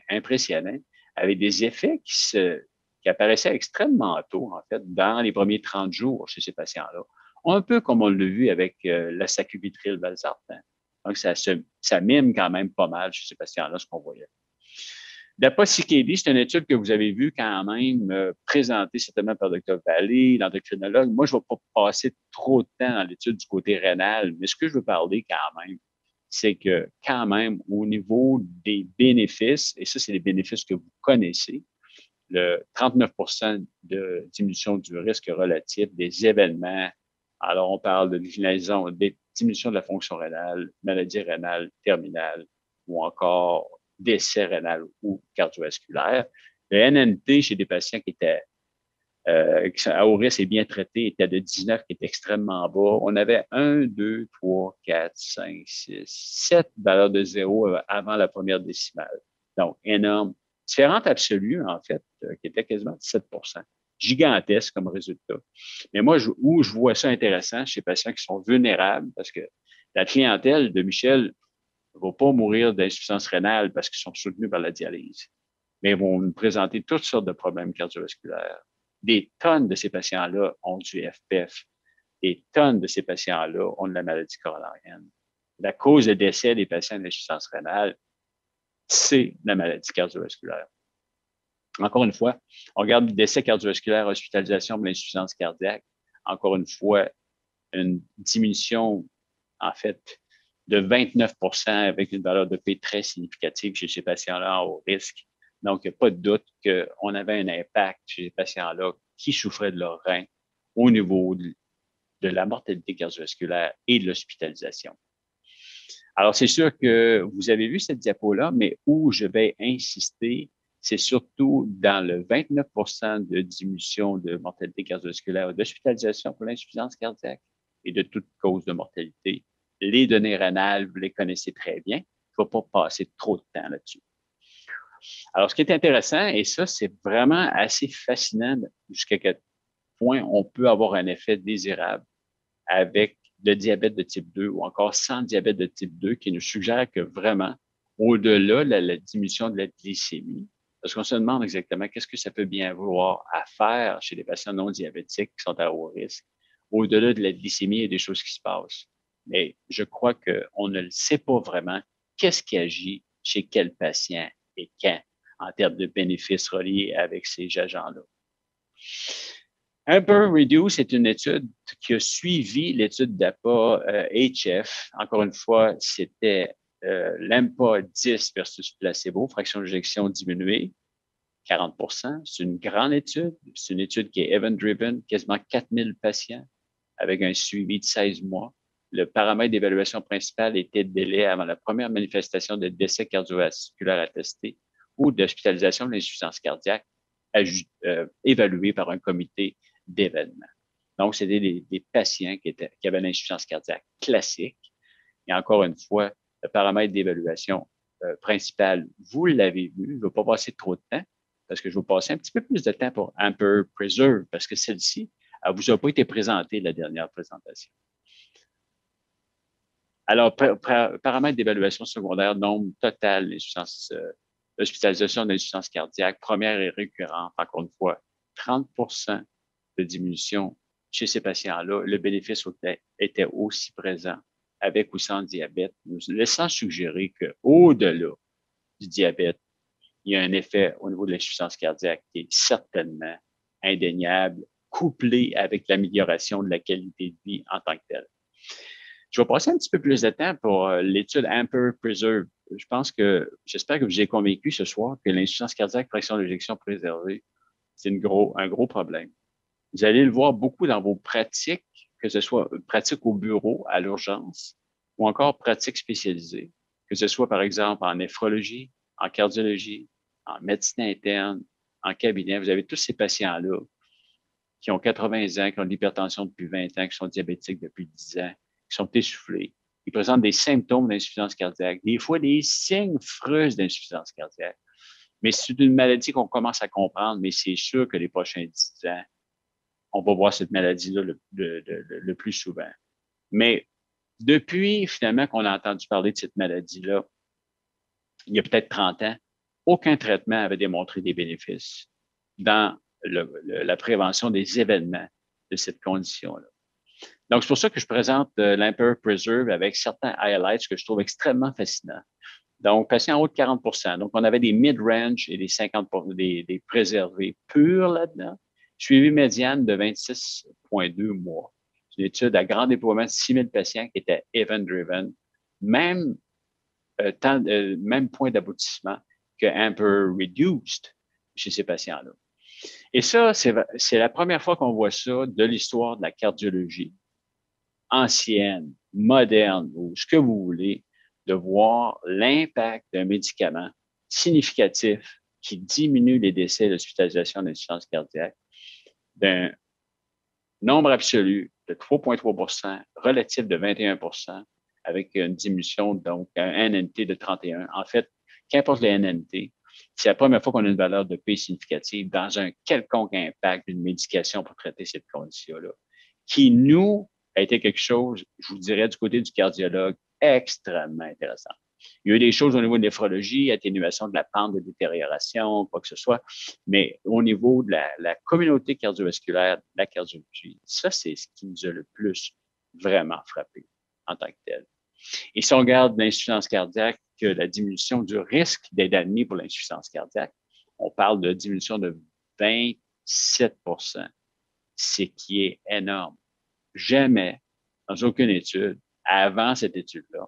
impressionnant, avec des effets qui apparaissaient extrêmement tôt, en fait, dans les premiers 30 jours chez ces patients-là. Un peu comme on l'a vu avec la sacubitril/valsartan. Donc, ça mime quand même pas mal chez ces patients-là, ce qu'on voyait. L'APA-CKD, c'est une étude que vous avez vue quand même présentée certainement par Dr. Vallée, l'endocrinologue. Moi, je ne vais pas passer trop de temps dans l'étude du côté rénal, mais ce que je veux parler quand même, c'est que quand même, au niveau des bénéfices, et ça, c'est les bénéfices que vous connaissez, le 39 de diminution du risque relatif des événements. Alors, on parle de diminution de la fonction rénale, maladie rénale terminale ou encore décès rénal ou cardiovasculaire. Le NNT chez des patients qui étaient à haut risque et bien traités était de 19, qui est extrêmement bas. On avait 1, 2, 3, 4, 5, 6, 7 valeurs de zéro avant la première décimale. Donc, énorme. Différente absolue, en fait, qui était quasiment 17 gigantesque comme résultat. Mais moi, où je vois ça intéressant chez les patients qui sont vulnérables, parce que la clientèle de Michel ne va pas mourir d'insuffisance rénale parce qu'ils sont soutenus par la dialyse, mais ils vont nous présenter toutes sortes de problèmes cardiovasculaires. Des tonnes de ces patients-là ont du FPF. Des tonnes de ces patients-là ont de la maladie coronarienne. La cause de décès des patients d'insuffisance rénale, c'est la maladie cardiovasculaire. Encore une fois, on regarde décès cardiovasculaire, hospitalisation pour l'insuffisance cardiaque. Encore une fois, une diminution, en fait, de 29 avec une valeur de P très significative chez ces patients-là en haut risque. Donc, il n'y a pas de doute qu'on avait un impact chez ces patients-là qui souffraient de leur rein au niveau de la mortalité cardiovasculaire et de l'hospitalisation. Alors, c'est sûr que vous avez vu cette diapo-là, mais où je vais insister, c'est surtout dans le 29 de diminution de mortalité cardiovasculaire et d'hospitalisation pour l'insuffisance cardiaque et de toute cause de mortalité. Les données rénales, vous les connaissez très bien. Il ne faut pas passer trop de temps là-dessus. Alors, ce qui est intéressant, et ça, c'est vraiment assez fascinant jusqu'à quel point on peut avoir un effet désirable avec le diabète de type 2 ou encore sans diabète de type 2, qui nous suggère que vraiment, au-delà de la diminution de la glycémie, parce qu'on se demande exactement qu'est-ce que ça peut bien vouloir à faire chez les patients non diabétiques qui sont à haut risque. Au-delà de la glycémie, il y a des choses qui se passent. Mais je crois qu'on ne le sait pas vraiment qu'est-ce qui agit chez quel patient et quand en termes de bénéfices reliés avec ces agents-là. Amper Reduce est une étude qui a suivi l'étude d'APA-HF. Encore une fois, c'était l'AMPA 10 versus placebo, fraction d'éjection diminuée, 40 C'est une grande étude. C'est une étude qui est event-driven, quasiment 4000 patients avec un suivi de 16 mois. Le paramètre d'évaluation principal était le délai avant la première manifestation de décès cardiovasculaire attesté ou d'hospitalisation de l'insuffisance cardiaque évalué par un comité d'événements. Donc, c'était des patients qui avaient l'insuffisance cardiaque classique. Et encore une fois, le paramètre d'évaluation principal, vous l'avez vu, je ne vais pas passer trop de temps parce que je vais passer un petit peu plus de temps pour Amper Preserve parce que celle-ci, elle vous a pas été présentée la dernière présentation. Alors, paramètre d'évaluation secondaire, nombre total d'insuffisance, hospitalisation d'insuffisance cardiaque, première et récurrente, encore une fois, 30 de diminution chez ces patients-là. Le bénéfice était aussi présent avec ou sans diabète, nous laissant suggérer qu'au-delà du diabète, il y a un effet au niveau de l'insuffisance cardiaque qui est certainement indéniable, couplé avec l'amélioration de la qualité de vie en tant que telle. Je vais passer un petit peu plus de temps pour l'étude Amper Preserve. J'espère que vous avez convaincu ce soir que l'insuffisance cardiaque, fraction d'éjection préservée, c'est un gros problème. Vous allez le voir beaucoup dans vos pratiques, que ce soit pratiques au bureau, à l'urgence, ou encore pratiques spécialisées, que ce soit par exemple en néphrologie, en cardiologie, en médecine interne, en cabinet. Vous avez tous ces patients-là qui ont 80 ans, qui ont de l'hypertension depuis 20 ans, qui sont diabétiques depuis 10 ans, qui sont essoufflés. Ils présentent des symptômes d'insuffisance cardiaque, des fois des signes freuses d'insuffisance cardiaque. Mais c'est une maladie qu'on commence à comprendre, mais c'est sûr que les prochains 10 ans, on va voir cette maladie-là le plus souvent. Mais depuis finalement qu'on a entendu parler de cette maladie-là, il y a peut-être 30 ans, aucun traitement avait démontré des bénéfices dans la prévention des événements de cette condition-là. Donc, c'est pour ça que je présente l'Amper Preserve avec certains highlights que je trouve extrêmement fascinants. Donc, patients en haut de 40 Donc, on avait des mid-range et des 50 des préservés purs là-dedans. Suivi médiane de 26,2 mois. C'est une étude à grand déploiement de 6 000 patients qui étaient event-driven. même, même point d'aboutissement que Amper Reduced chez ces patients-là. Et ça, c'est la première fois qu'on voit ça de l'histoire de la cardiologie ancienne, moderne, ou ce que vous voulez, de voir l'impact d'un médicament significatif qui diminue les décès et l'hospitalisation d'insuffisance cardiaque d'un nombre absolu de 3,3 relatif de 21 avec une diminution, donc un NNT de 31. En fait, qu'importe les NNT, c'est la première fois qu'on a une valeur de P significative dans un quelconque impact d'une médication pour traiter cette condition-là, qui nous a été quelque chose, je vous dirais, du côté du cardiologue, extrêmement intéressant. Il y a eu des choses au niveau de néphrologie, atténuation de la pente de détérioration, quoi que ce soit, mais au niveau de la communauté cardiovasculaire, de la cardiologie, ça, c'est ce qui nous a le plus vraiment frappé en tant que tel. Et si on regarde l'insuffisance cardiaque, que la diminution du risque d'être admis pour l'insuffisance cardiaque, on parle de diminution de 27 ce qui est énorme. Jamais, dans aucune étude, avant cette étude-là,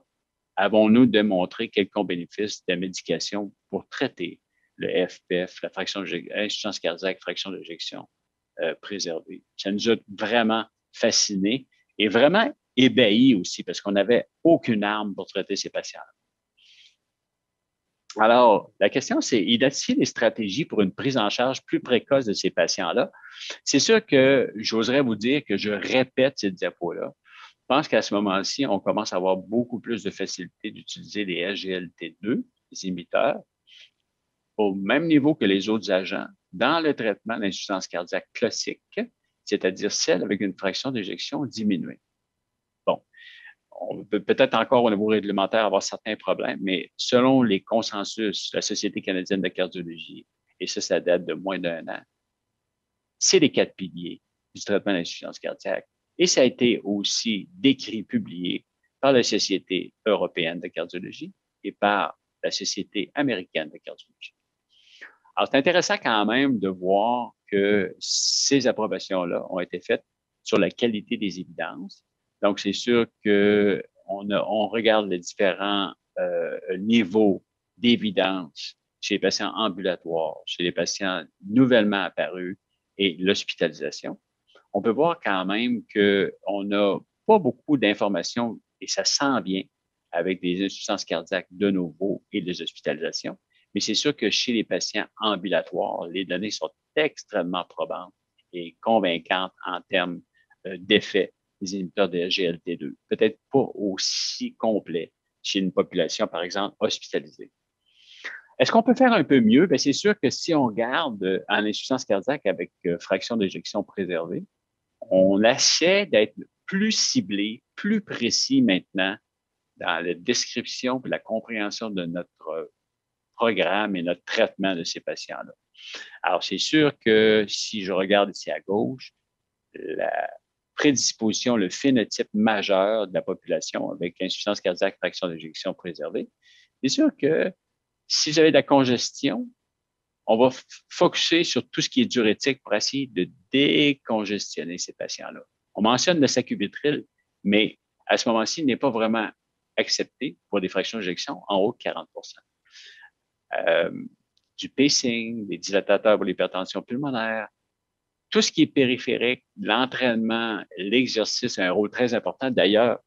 avons-nous démontré quelconque bénéfice de médication pour traiter le FPF, la fraction d'insuffisance cardiaque, fraction d'éjection préservée. Ça nous a vraiment fascinés et vraiment ébahis aussi parce qu'on n'avait aucune arme pour traiter ces patients-là. Alors, la question, c'est identifier des stratégies pour une prise en charge plus précoce de ces patients-là. C'est sûr que j'oserais vous dire que je répète cette diapo-là. Je pense qu'à ce moment-ci, on commence à avoir beaucoup plus de facilité d'utiliser les SGLT2, les inhibiteurs, au même niveau que les autres agents dans le traitement d'insuffisance cardiaque classique, c'est-à-dire celle avec une fraction d'éjection diminuée. Bon, on peut peut-être encore au niveau réglementaire avoir certains problèmes, mais selon les consensus de la Société canadienne de cardiologie, et ça date de moins d'1 an, c'est les 4 piliers du traitement d'insuffisance cardiaque. Et ça a été aussi décrit, publié par la Société européenne de cardiologie et par la Société américaine de cardiologie. Alors, c'est intéressant quand même de voir que ces approbations-là ont été faites sur la qualité des évidences. Donc, c'est sûr qu'on regarde les différents niveaux d'évidence chez les patients ambulatoires, chez les patients nouvellement apparus et l'hospitalisation. On peut voir quand même qu'on n'a pas beaucoup d'informations et ça sent bien avec des insuffisances cardiaques de nouveau et des hospitalisations. Mais c'est sûr que chez les patients ambulatoires, les données sont extrêmement probantes et convaincantes en termes d'effet des inhibiteurs de SGLT2. Peut-être pas aussi complet chez une population, par exemple, hospitalisée. Est-ce qu'on peut faire un peu mieux? Bien, c'est sûr que si on regarde en insuffisance cardiaque avec fraction d'éjection préservée, on essaie d'être plus ciblé, plus précis maintenant dans la description et la compréhension de notre programme et notre traitement de ces patients-là. Alors, c'est sûr que si je regarde ici à gauche, la prédisposition, le phénotype majeur de la population avec insuffisance cardiaque, fraction d'éjection préservée, c'est sûr que si vous avez de la congestion, on va focuser sur tout ce qui est diurétique pour essayer de décongestionner ces patients-là. On mentionne le sacubitril, mais à ce moment-ci, il n'est pas vraiment accepté pour des fractions d'éjection en haut de 40 du pacing, des dilatateurs pour l'hypertension pulmonaire, tout ce qui est périphérique, l'entraînement, l'exercice a un rôle très important. D'ailleurs,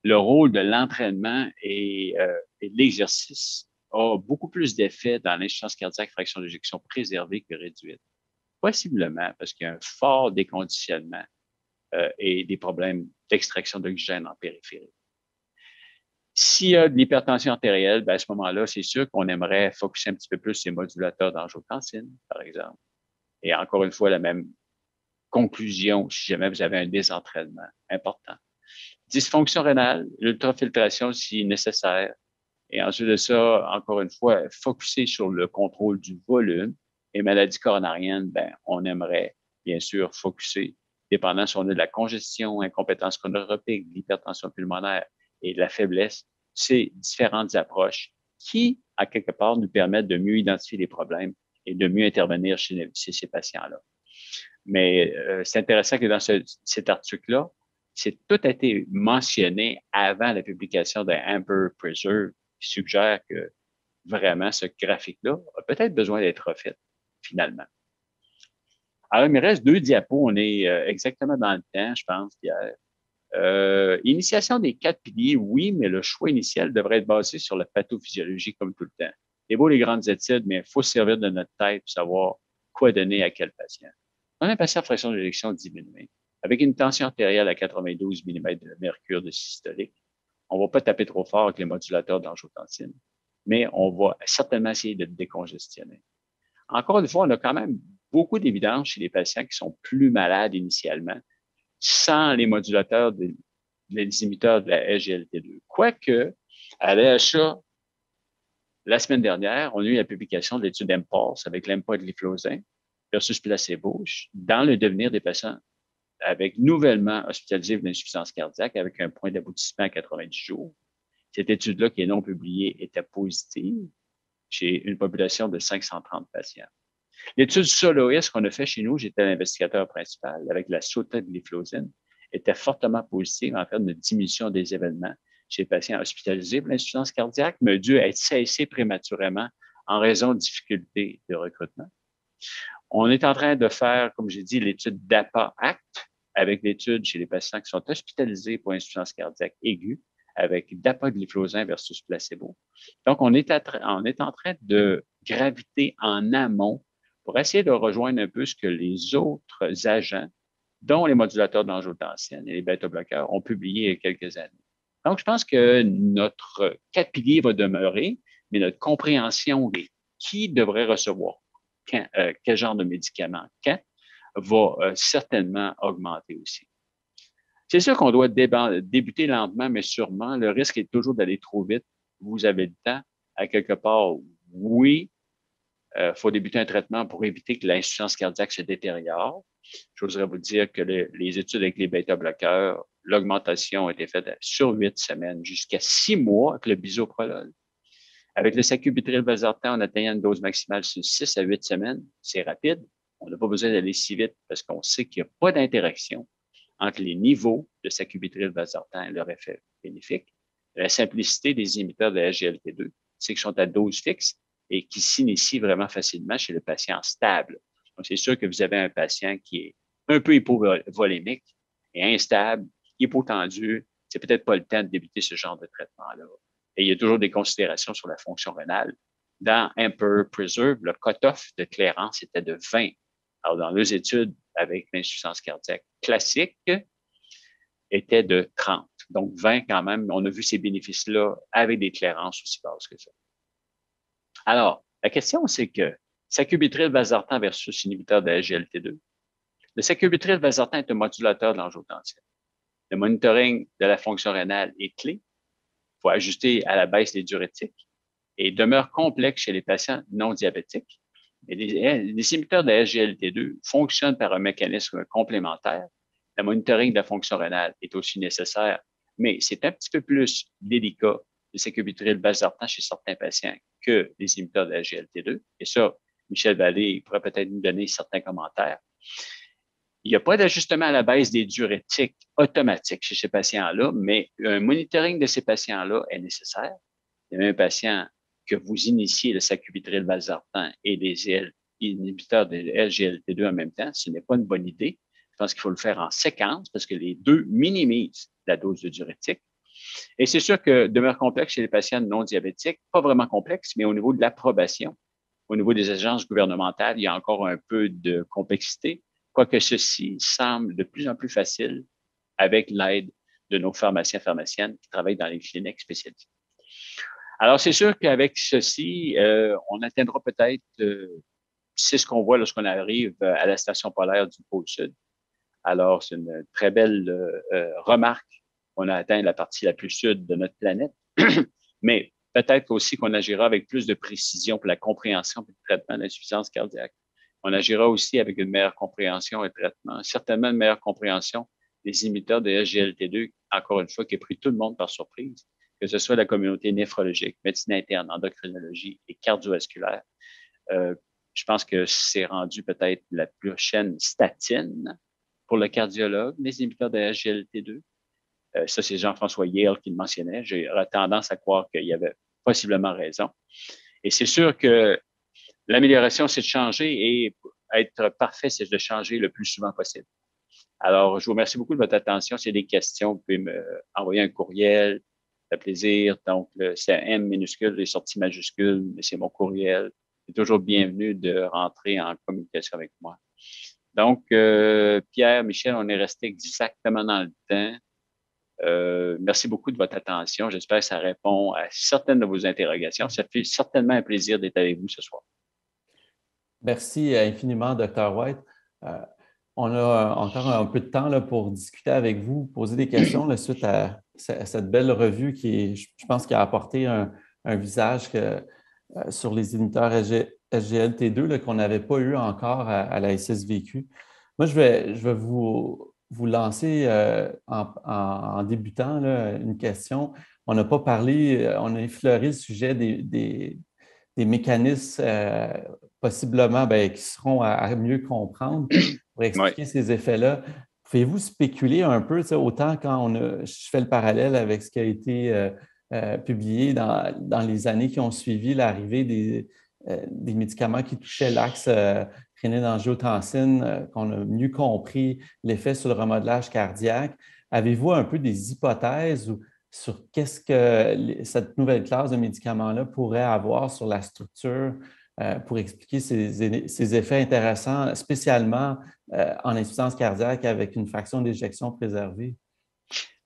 le rôle de l'entraînement et de l'exercice a beaucoup plus d'effet dans l'insuffisance cardiaque fraction d'éjection préservée que réduite. Possiblement parce qu'il y a un fort déconditionnement et des problèmes d'extraction d'oxygène en périphérie. S'il y a de l'hypertension artérielle, ben à ce moment-là, c'est sûr qu'on aimerait focuser un petit peu plus sur les modulateurs d'angiotensine, par exemple. Et encore une fois, la même conclusion si jamais vous avez un désentraînement important. Dysfonction rénale, l'ultrafiltration si nécessaire. Et ensuite de ça, encore une fois, focuser sur le contrôle du volume. Et maladie coronarienne, ben, on aimerait bien sûr focuser, dépendant si on a de la congestion, incompétence chronotropique, l'hypertension pulmonaire et de la faiblesse, ces différentes approches qui, à quelque part, nous permettent de mieux identifier les problèmes et de mieux intervenir chez ces patients-là. Mais c'est intéressant que dans cet article-là, tout a été mentionné avant la publication d'un Amper Preserve qui suggère que vraiment ce graphique-là a peut-être besoin d'être refait finalement. Alors, il me reste 2 diapos. On est exactement dans le temps, je pense, Pierre. Initiation des 4 piliers, oui, mais le choix initial devrait être basé sur la pathophysiologie comme tout le temps. C'est beau les grandes études, mais il faut se servir de notre tête pour savoir quoi donner à quel patient. On a un patient à fraction d'éjection diminuée, avec une tension artérielle à 92 mm de mercure de systolique. On ne va pas taper trop fort avec les modulateurs d'angiotensine, mais on va certainement essayer de décongestionner. Encore une fois, on a quand même beaucoup d'évidence chez les patients qui sont plus malades initialement, sans les modulateurs les inhibiteurs de la SGLT2. Quoique, à l'EHA, la semaine dernière, on a eu la publication de l'étude MPulse avec l'empagliflozin versus placebo dans le devenir des patients avec nouvellement hospitalisés pour l'insuffisance cardiaque avec un point d'aboutissement à 90 jours. Cette étude-là, qui est non publiée, était positive chez une population de 530 patients. L'étude Soloist qu'on a fait chez nous, j'étais l'investigateur principal avec la sotagliflozine, était fortement positive en termes de diminution des événements chez les patients hospitalisés pour l'insuffisance cardiaque, mais a dû être cessée prématurément en raison de difficultés de recrutement. On est en train de faire, comme j'ai dit, l'étude DAPA-ACT avec l'étude chez les patients qui sont hospitalisés pour insuffisance cardiaque aiguë avec dapagliflozin versus placebo. Donc, on est en train de graviter en amont pour essayer de rejoindre un peu ce que les autres agents, dont les modulateurs d'angiotensine et les bêta-bloqueurs, ont publié il y a quelques années. Donc, je pense que notre 4 piliers va demeurer, mais notre compréhension de qui devrait recevoir quel genre de médicament quand va certainement augmenter aussi. C'est sûr qu'on doit débuter lentement, mais sûrement. Le risque est toujours d'aller trop vite. Vous avez le temps. À quelque part, oui, faut débuter un traitement pour éviter que l'insuffisance cardiaque se détériore. J'oserais vous dire que les études avec les bêta-bloqueurs, l'augmentation a été faite sur 8 semaines, jusqu'à 6 mois avec le bisoprolol. Avec le sacubitril/valsartan, on atteignait une dose maximale sur 6 à 8 semaines. C'est rapide. On n'a pas besoin d'aller si vite parce qu'on sait qu'il n'y a pas d'interaction entre les niveaux de sacubitril/valsartan et leur effet bénéfique. La simplicité des inhibiteurs de la SGLT2, c'est qu'ils sont à dose fixe et qui s'initient vraiment facilement chez le patient stable. Donc, c'est sûr que vous avez un patient qui est un peu hypovolémique et instable, hypotendu. C'est peut-être pas le temps de débuter ce genre de traitement-là. Et il y a toujours des considérations sur la fonction rénale. Dans Amper Preserve, le cutoff de clairance était de 20. Alors, dans les études avec l'insuffisance cardiaque classique, était de 30. Donc, 20 quand même, on a vu ces bénéfices-là avec des clairances aussi basses que ça. Alors, la question, c'est que sacubitril/valsartan versus inhibiteur de la SGLT2. Le sacubitril/valsartan est un modulateur de l'angiotensine. Le monitoring de la fonction rénale est clé. Il faut ajuster à la baisse les diurétiques et demeure complexe chez les patients non diabétiques. Mais les inhibiteurs de la SGLT2 fonctionnent par un mécanisme complémentaire. Le monitoring de la fonction rénale est aussi nécessaire, mais c'est un petit peu plus délicat le sacubitril/valsartan chez certains patients que les inhibiteurs de la SGLT2. Et ça, Michel Vallée pourrait peut-être nous donner certains commentaires. Il n'y a pas d'ajustement à la baisse des diurétiques automatique chez ces patients-là, mais un monitoring de ces patients-là est nécessaire. Il y a même un patient que vous initiez le sacubitril/valsartan et les inhibiteurs de SGLT2 en même temps, ce n'est pas une bonne idée. Je pense qu'il faut le faire en séquence parce que les deux minimisent la dose de diurétique. Et c'est sûr que demeure complexe chez les patients non diabétiques, pas vraiment complexe, mais au niveau de l'approbation, au niveau des agences gouvernementales, il y a encore un peu de complexité, quoique ceci semble de plus en plus facile avec l'aide de nos pharmaciennes qui travaillent dans les cliniques spécialisées. Alors, c'est sûr qu'avec ceci, on atteindra peut-être, c'est ce qu'on voit lorsqu'on arrive à la station polaire du pôle Sud. Alors, c'est une très belle remarque. On a atteint la partie la plus sud de notre planète, mais peut-être aussi qu'on agira avec plus de précision pour la compréhension et le traitement de l'insuffisance cardiaque. On agira aussi avec une meilleure compréhension et traitement, certainement une meilleure compréhension des inhibiteurs de SGLT2, encore une fois, qui a pris tout le monde par surprise, que ce soit la communauté néphrologique, médecine interne, endocrinologie et cardiovasculaire. Je pense que c'est rendu peut-être la prochaine statine pour le cardiologue, les inhibiteurs de SGLT2. Ça, c'est Jean-François Yale qui le mentionnait. J'ai tendance à croire qu'il y avait possiblement raison. Et c'est sûr que l'amélioration, c'est de changer et être parfait, c'est de changer le plus souvent possible. Alors, je vous remercie beaucoup de votre attention. Si vous avez des questions, vous pouvez me envoyer un courriel. Ça fait plaisir. Donc, c'est M minuscule, les sorties majuscules, mais c'est mon courriel. C'est toujours bienvenu de rentrer en communication avec moi. Donc, Pierre, Michel, on est resté exactement dans le temps. Merci beaucoup de votre attention. J'espère que ça répond à certaines de vos interrogations. Ça fait certainement un plaisir d'être avec vous ce soir. Merci infiniment, Dr. White. On a encore un peu de temps là, pour discuter avec vous, poser des questions là, suite à cette belle revue qui, je pense, qui a apporté un visage sur les inhibiteurs SGLT2 qu'on n'avait pas eu encore à la SSVQ. Moi, je vais vous lancer en débutant là, une question. On n'a pas parlé, on a effleuré le sujet des mécanismes possiblement qui seront à mieux comprendre pour expliquer ces effets-là. Pouvez-vous spéculer un peu, autant quand je fais le parallèle avec ce qui a été publié dans les années qui ont suivi l'arrivée des médicaments qui touchaient l'axe rénine-angiotensine, qu'on a mieux compris l'effet sur le remodelage cardiaque. Avez-vous un peu des hypothèses sur qu'est-ce que cette nouvelle classe de médicaments-là pourrait avoir sur la structure pour expliquer ces effets intéressants, spécialement en insuffisance cardiaque avec une fraction d'éjection préservée?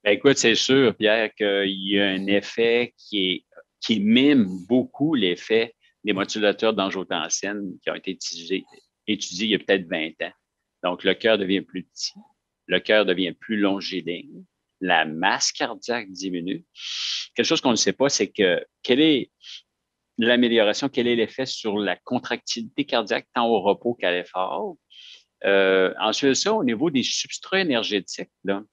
Ben, écoute, c'est sûr, Pierre, qu'il y a un effet qui mime beaucoup l'effet des modulateurs d'angiotensine qui ont été étudiés il y a peut-être 20 ans. Donc, le cœur devient plus petit, le cœur devient plus longiligne, la masse cardiaque diminue. Quelque chose qu'on ne sait pas, c'est que quelle est l'amélioration, quel est l'effet sur la contractilité cardiaque tant au repos qu'à l'effort. Ensuite, ça, au niveau des substrats énergétiques, là,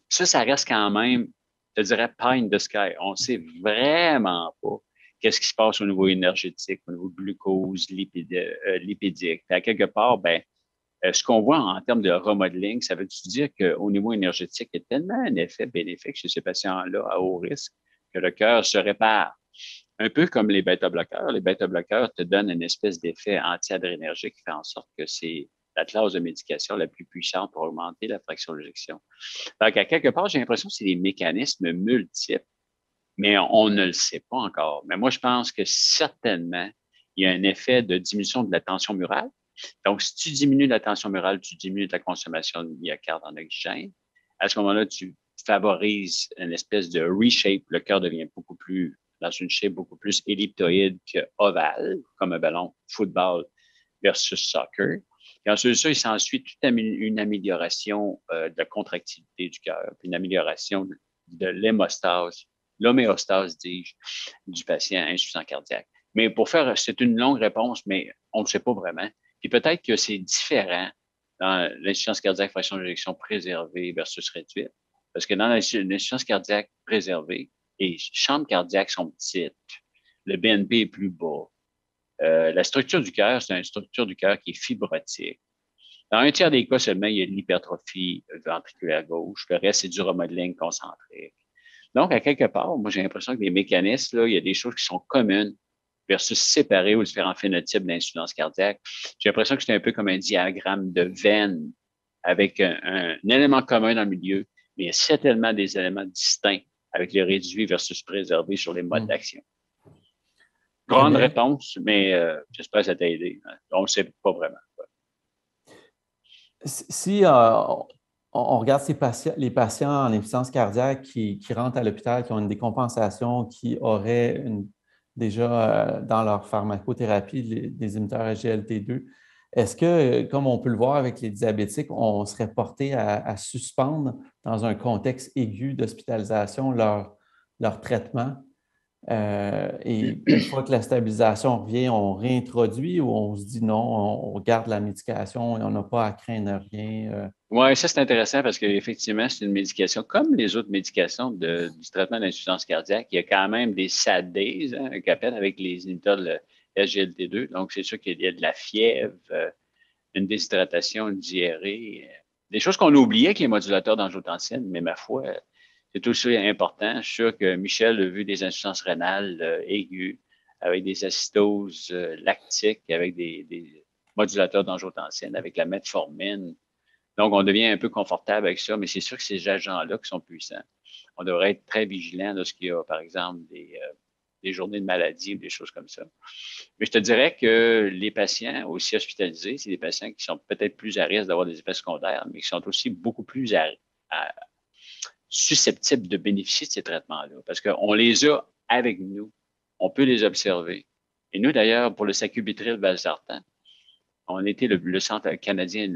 ça reste quand même, je dirais, pie in the sky. On ne sait vraiment pas qu'est-ce qui se passe au niveau énergétique, au niveau glucose, lipidique. Puis à quelque part, ce qu'on voit en termes de remodeling, ça veut dire qu'au niveau énergétique, il y a tellement un effet bénéfique chez ces patients-là à haut risque que le cœur se répare. Un peu comme les bêta-bloqueurs. Les bêta-bloqueurs te donnent une espèce d'effet anti-adrénergique qui fait en sorte que c'est la classe de médication la plus puissante pour augmenter la fraction d'éjection. Donc, à quelque part, j'ai l'impression que c'est des mécanismes multiples, mais on ne le sait pas encore. Mais moi, je pense que certainement, il y a un effet de diminution de la tension murale. Donc, si tu diminues la tension murale, tu diminues ta consommation de myocarde en oxygène. À ce moment-là, tu favorises une espèce de reshape. Le cœur devient beaucoup plus dans une shape beaucoup plus elliptoïde qu'ovale, comme un ballon football versus soccer. Et ensuite de ça, il s'ensuit toute une amélioration de la contractilité du cœur, puis une amélioration de l'homéostase, dis-je, du patient insuffisant cardiaque. Mais c'est une longue réponse, mais on ne sait pas vraiment. Puis peut-être que c'est différent dans l'insuffisance cardiaque fraction d'éjection préservée versus réduite. Parce que dans l'insuffisance cardiaque préservée, les chambres cardiaques sont petites. Le BNP est plus bas. La structure du cœur, c'est une structure du cœur qui est fibrotique. Dans un tiers des cas seulement, il y a de l'hypertrophie ventriculaire gauche. Le reste, c'est du remodeling concentrique. Donc, à quelque part, moi, j'ai l'impression que les mécanismes, là, il y a des choses qui sont communes versus séparées aux différents phénotypes d'insuffisance cardiaque. J'ai l'impression que c'est un peu comme un diagramme de veine avec un élément commun dans le milieu, mais il y a certainement des éléments distincts avec le réduit versus préservé sur les modes d'action. Grande réponse, mais j'espère que ça t'a aidé. On ne sait pas vraiment. Si on regarde les patients en insuffisance cardiaque qui rentrent à l'hôpital, qui ont une décompensation, qui auraient déjà dans leur pharmacothérapie des inhibiteurs SGLT2, est-ce que, comme on peut le voir avec les diabétiques, on serait porté à suspendre dans un contexte aigu d'hospitalisation leur traitement? Et une fois que la stabilisation revient, on réintroduit ou on se dit non, on garde la médication et on n'a pas à craindre rien? Oui, ça c'est intéressant parce qu'effectivement, c'est une médication comme les autres médications du traitement d'insuffisance cardiaque. Il y a quand même des SAD days, avec les inhibiteurs de SGLT2. Donc, c'est sûr qu'il y a de la fièvre, une déshydratation, une diarrhée. des choses qu'on oubliait avec les modulateurs d'angiotensin, mais ma foi, c'est aussi important. Je suis sûr que Michel a vu des insuffisances rénales aiguës avec des acétoses lactiques, avec des modulateurs d'angiotensin, avec la metformine. Donc, on devient un peu confortable avec ça, mais c'est sûr que ces agents-là qui sont puissants, on devrait être très vigilant lorsqu'il y a, par exemple, des journées de maladie ou des choses comme ça. Mais je te dirais que les patients aussi hospitalisés, c'est des patients qui sont peut-être plus à risque d'avoir des effets secondaires, mais qui sont aussi beaucoup plus susceptibles de bénéficier de ces traitements-là parce qu'on les a avec nous. On peut les observer. Et nous, d'ailleurs, pour le sacubitril/valsartan, on était le centre canadien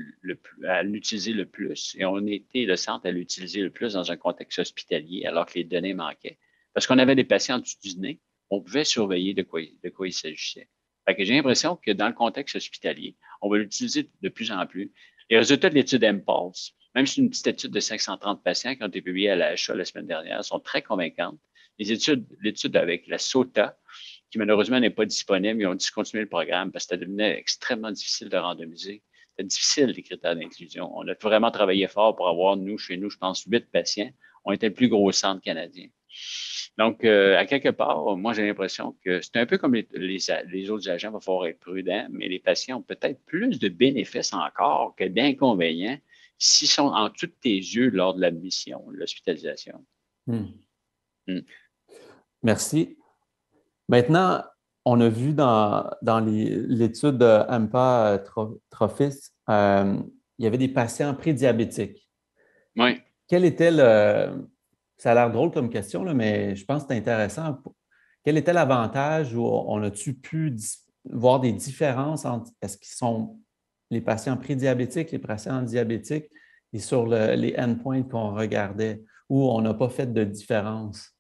à l'utiliser le plus et on était le centre à l'utiliser le plus dans un contexte hospitalier alors que les données manquaient. Parce qu'on avait des patients en dessous du nez, on pouvait surveiller de quoi il s'agissait. Fait que j'ai l'impression que dans le contexte hospitalier, on va l'utiliser de plus en plus. Les résultats de l'étude MPulse, même si c'est une petite étude de 530 patients qui ont été publiés à l'AHA la semaine dernière, sont très convaincantes. L'étude avec la SOTA, qui malheureusement n'est pas disponible, ils ont discontinué le programme parce que ça devenait extrêmement difficile de randomiser. C'était difficile, les critères d'inclusion. On a vraiment travaillé fort pour avoir, chez nous, je pense, 8 patients. On était le plus gros centre canadien. Donc, à quelque part, moi, j'ai l'impression que c'est un peu comme les autres agents, il va falloir être prudent, mais les patients ont peut-être plus de bénéfices encore que d'inconvénients s'ils sont en dessous de tes yeux lors de l'admission, l'hospitalisation. Merci. Maintenant, on a vu dans l'étude de AMPA Trophis, il y avait des patients prédiabétiques. Oui. Quel était ça a l'air drôle comme question, là, mais je pense que c'est intéressant. Quel était l'avantage où on a-tu pu voir des différences entre est-ce qu'ils sont les patients prédiabétiques, les patients diabétiques et sur les endpoints qu'on regardait où on n'a pas fait de différence?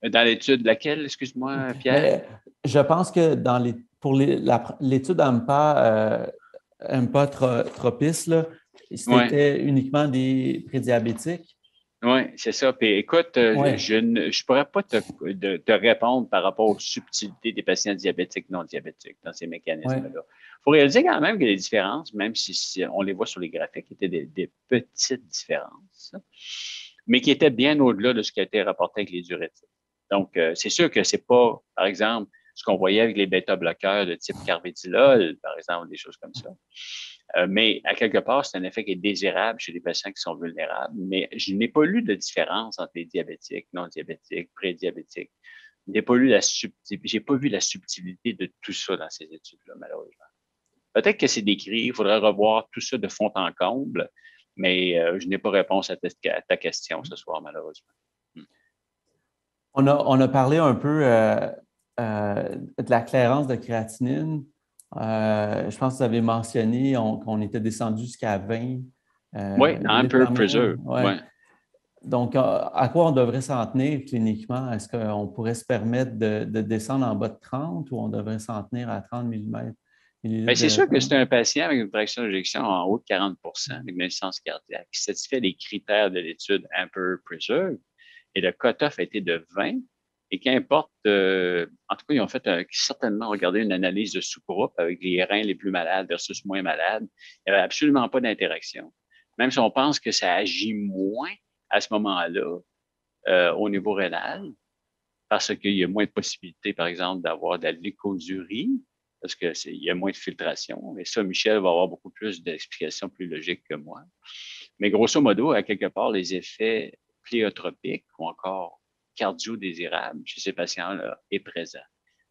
Dans l'étude, laquelle, excuse-moi, Pierre? Mais je pense que pour l'étude AMPA Tropis, c'était uniquement des prédiabétiques. Oui, c'est ça. Puis écoute, je ne pourrais pas te répondre par rapport aux subtilités des patients diabétiques, non diabétiques dans ces mécanismes-là. Il faut réaliser quand même que les différences, même si on les voit sur les graphiques, étaient des petites différences, mais qui étaient bien au-delà de ce qui a été rapporté avec les diurétiques. Donc, c'est sûr que c'est pas, par exemple, ce qu'on voyait avec les bêta-bloqueurs de type carvedilol, par exemple, des choses comme ça. Mais à quelque part, c'est un effet qui est désirable chez les patients qui sont vulnérables. Mais je n'ai pas lu de différence entre les diabétiques, non diabétiques, prédiabétiques. J'ai pas vu la subtilité de tout ça dans ces études-là, malheureusement. Peut-être que c'est décrit, il faudrait revoir tout ça de fond en comble, mais je n'ai pas réponse à ta question ce soir, malheureusement. On a parlé un peu de la clairance de créatinine. Je pense que vous avez mentionné qu'on était descendu jusqu'à 20. Oui, un peu preserve. Ouais. Donc, à quoi on devrait s'en tenir cliniquement? Est-ce qu'on pourrait se permettre de descendre en bas de 30 ou on devrait s'en tenir à 30 mm? Bien, c'est sûr que c'est un patient avec une fraction d'éjection en haut de 40 avec une insuffisance cardiaque qui satisfait les critères de l'étude Amper Preserve et le cutoff a été de 20. Et qu'importe, en tout cas, ils ont fait certainement regarder une analyse de sous-groupe avec les reins les plus malades versus moins malades. Il n'y avait absolument pas d'interaction. Même si on pense que ça agit moins à ce moment-là au niveau rénal, parce qu'il y a moins de possibilités, par exemple, d'avoir de la glycosurie, parce qu'il y a moins de filtration. Et ça, Michel va avoir beaucoup plus d'explications plus logiques que moi. Mais grosso modo, à quelque part, les effets pléiotropiques ou encore cardio-désirables chez ces patients-là est présent.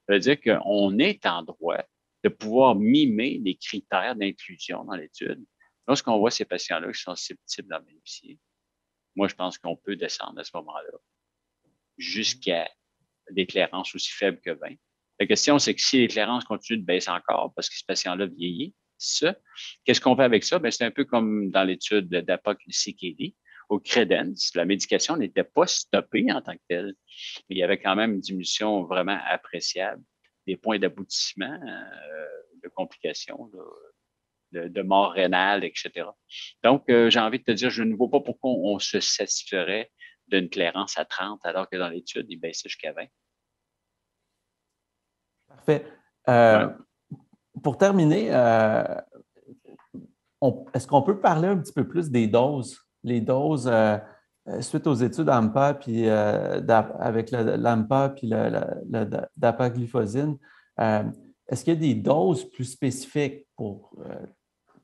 Ça veut dire qu'on est en droit de pouvoir mimer les critères d'inclusion dans l'étude. Lorsqu'on voit ces patients-là qui sont susceptibles d'en bénéficier, moi, je pense qu'on peut descendre à ce moment-là jusqu'à des clairances aussi faibles que 20. La question, c'est que si les clairances continuent de baisser encore parce que ce patient-là vieillit, qu'est-ce qu'on fait avec ça? Bien, c'est un peu comme dans l'étude d'APOC-CKD, au Credence, la médication n'était pas stoppée en tant que telle, mais il y avait quand même une diminution vraiment appréciable des points d'aboutissement, de complications, de mort rénale, etc. Donc, j'ai envie de te dire, je ne vois pas pourquoi on se satisferait d'une clairance à 30 alors que dans l'étude, il baissait jusqu'à 20. Parfait. Pour terminer, est-ce qu'on peut parler un petit peu plus des doses? Les doses, suite aux études AMPA, puis avec l'AMPA puis le dapagliflozine, est-ce qu'il y a des doses plus spécifiques pour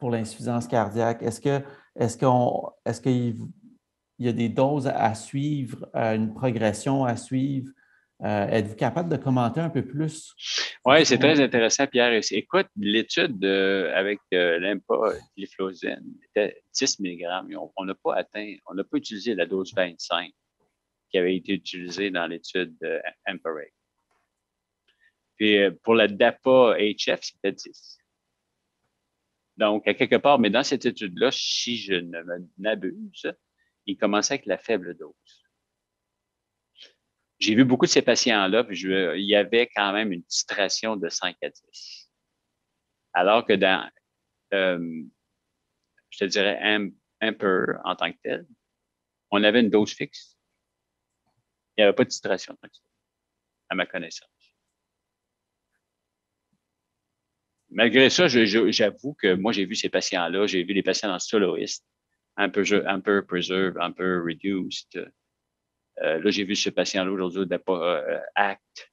l'insuffisance cardiaque? Est-ce qu'il y a des doses à suivre, une progression à suivre? Êtes-vous capable de commenter un peu plus? Oui, c'est très intéressant, Pierre. Écoute, l'étude avec l'empagliflozine était 10 mg. On n'a pas utilisé la dose 25 qui avait été utilisée dans l'étude EMPA-REG. Puis pour la DAPA-HF, c'était 10. Donc, à quelque part, mais dans cette étude-là, si je ne m'abuse, il commençait avec la faible dose. J'ai vu beaucoup de ces patients-là, puis il y avait quand même une titration de 5 à 10. Alors que dans, je te dirais, EMPA en tant que tel, on avait une dose fixe. Il n'y avait pas de titration, à ma connaissance. Malgré ça, j'avoue que moi, j'ai vu ces patients-là, j'ai vu les patients dans soloist, un peu preserve, un peu reduced. Là, j'ai vu ce patient-là aujourd'hui ACT.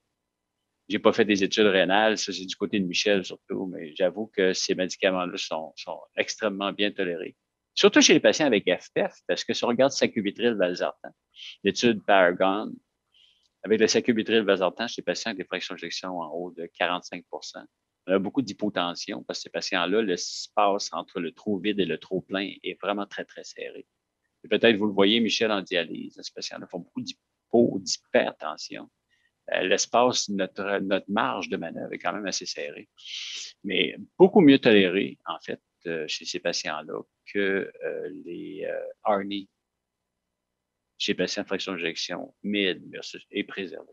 J'ai pas fait des études rénales, ça c'est du côté de Michel surtout, mais j'avoue que ces médicaments-là sont extrêmement bien tolérés. Surtout chez les patients avec FPF, parce que si on regarde sacubitril/valsartan, l'étude Paragon, avec le sacubitril/valsartan chez les patients avec des fractions d'éjection en haut de 45 on a beaucoup d'hypotension parce que ces patients-là, l'espace entre le trop vide et le trop plein est vraiment très, très serré. Et peut-être vous le voyez, Michel, en dialyse, ces patients-là font beaucoup d'hypertension. L'espace, notre marge de manœuvre est quand même assez serrée, mais beaucoup mieux toléré, en fait, chez ces patients-là que les ARNI, chez les patients à fraction d'éjection mid et préservés.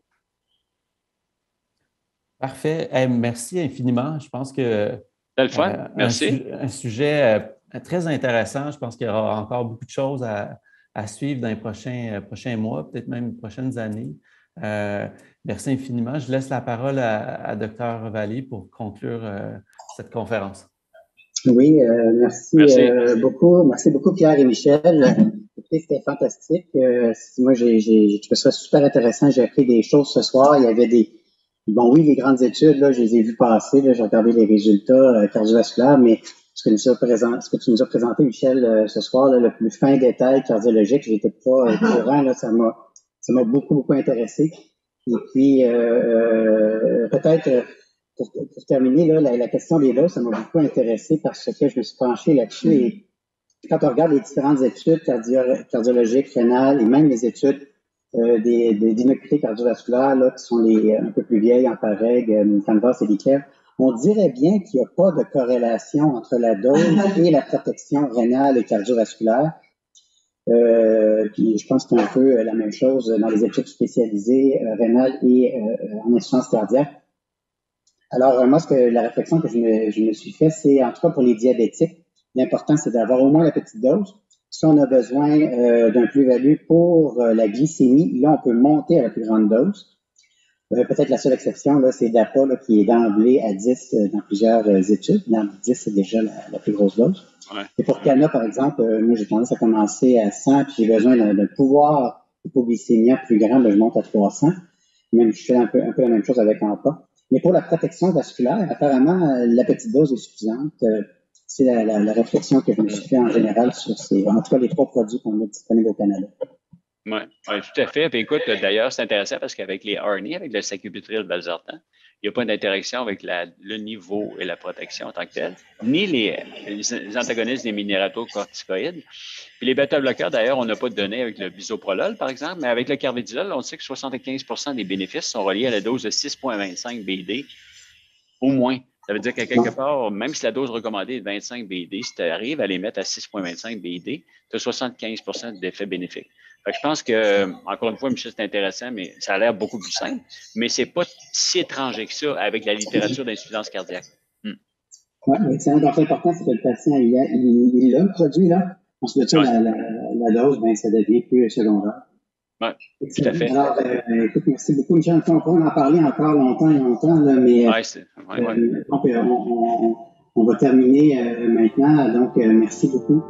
Parfait. Merci infiniment. Je pense que c'est le fun. Merci. Un sujet très intéressant. Je pense qu'il y aura encore beaucoup de choses à suivre dans les prochains mois, peut-être même les prochaines années. Merci infiniment. Je laisse la parole à Dr. Vallée pour conclure cette conférence. Oui, merci beaucoup. Merci beaucoup, Pierre et Michel. C'était fantastique. Moi, j'ai trouvé ça super intéressant. J'ai appris des choses ce soir. Il y avait les grandes études, là, je les ai vues passer. Là, j'ai regardé les résultats cardiovasculaires, mais ce que tu nous as présenté, Michel, ce soir, là, le plus fin détail cardiologique, j'étais pas au courant. Là, ça m'a beaucoup, beaucoup intéressé. Et puis, peut-être pour terminer, là, la question des doses, ça m'a beaucoup intéressé parce que je me suis penché là-dessus. Et quand on regarde les différentes études cardiologiques, rénales et même les études d'innocuité cardiovasculaire, là, qui sont un peu plus vieilles, en PAREG, Canvas et Vicaire, on dirait bien qu'il n'y a pas de corrélation entre la dose et la protection rénale et cardiovasculaire. Puis je pense que c'est un peu la même chose dans les études spécialisées rénales et en insuffisance cardiaque. Alors, moi, la réflexion que je me suis fait, c'est, en tout cas pour les diabétiques, l'important, c'est d'avoir au moins la petite dose. Si on a besoin d'un plus-value pour la glycémie, là, on peut monter à la plus grande dose. Peut-être la seule exception, là, c'est DAPA, là, qui est d'emblée à 10 dans plusieurs études. Dans 10, c'est déjà la plus grosse dose. Ouais. Et pour Cana, par exemple, moi, j'ai tendance à commencer à 100, puis j'ai besoin d'un pouvoir hypoglycémia plus grand, ben, je monte à 300. Même je fais un peu la même chose avec AMPA. Mais pour la protection vasculaire, apparemment, la petite dose est suffisante. C'est la réflexion que je me suis fait en général sur en tout cas, les 3 produits qu'on a disponibles au Canada. Oui, tout à fait. Puis écoute, d'ailleurs, c'est intéressant parce qu'avec les ARNI, avec le sacubitril/valsartan, il n'y a pas d'interaction avec le niveau et la protection en tant que tel, ni les antagonistes des minéralocorticoïdes. Puis les bêta-bloqueurs, d'ailleurs, on n'a pas de données avec le bisoprolol, par exemple, mais avec le carvedilol, on sait que 75% des bénéfices sont reliés à la dose de 6,25 BD, au moins. Ça veut dire qu'à quelque part, même si la dose recommandée est de 25 BD, si tu arrives à les mettre à 6,25 BD, tu as 75% d'effets bénéfiques. Fait que je pense que, encore une fois, Michel, c'est intéressant, mais ça a l'air beaucoup plus simple, mais c'est pas si étranger que ça avec la littérature d'insuffisance cardiaque. Oui, l'excellent. Donc, l'important, c'est que le patient, il a le produit, là. Ensuite, la dose, ben, ça devient plus secondaire. Oui, tout à fait. Alors, écoute, merci beaucoup, Michel. On peut en parler encore longtemps et longtemps, là, mais on va terminer maintenant. Donc, merci beaucoup.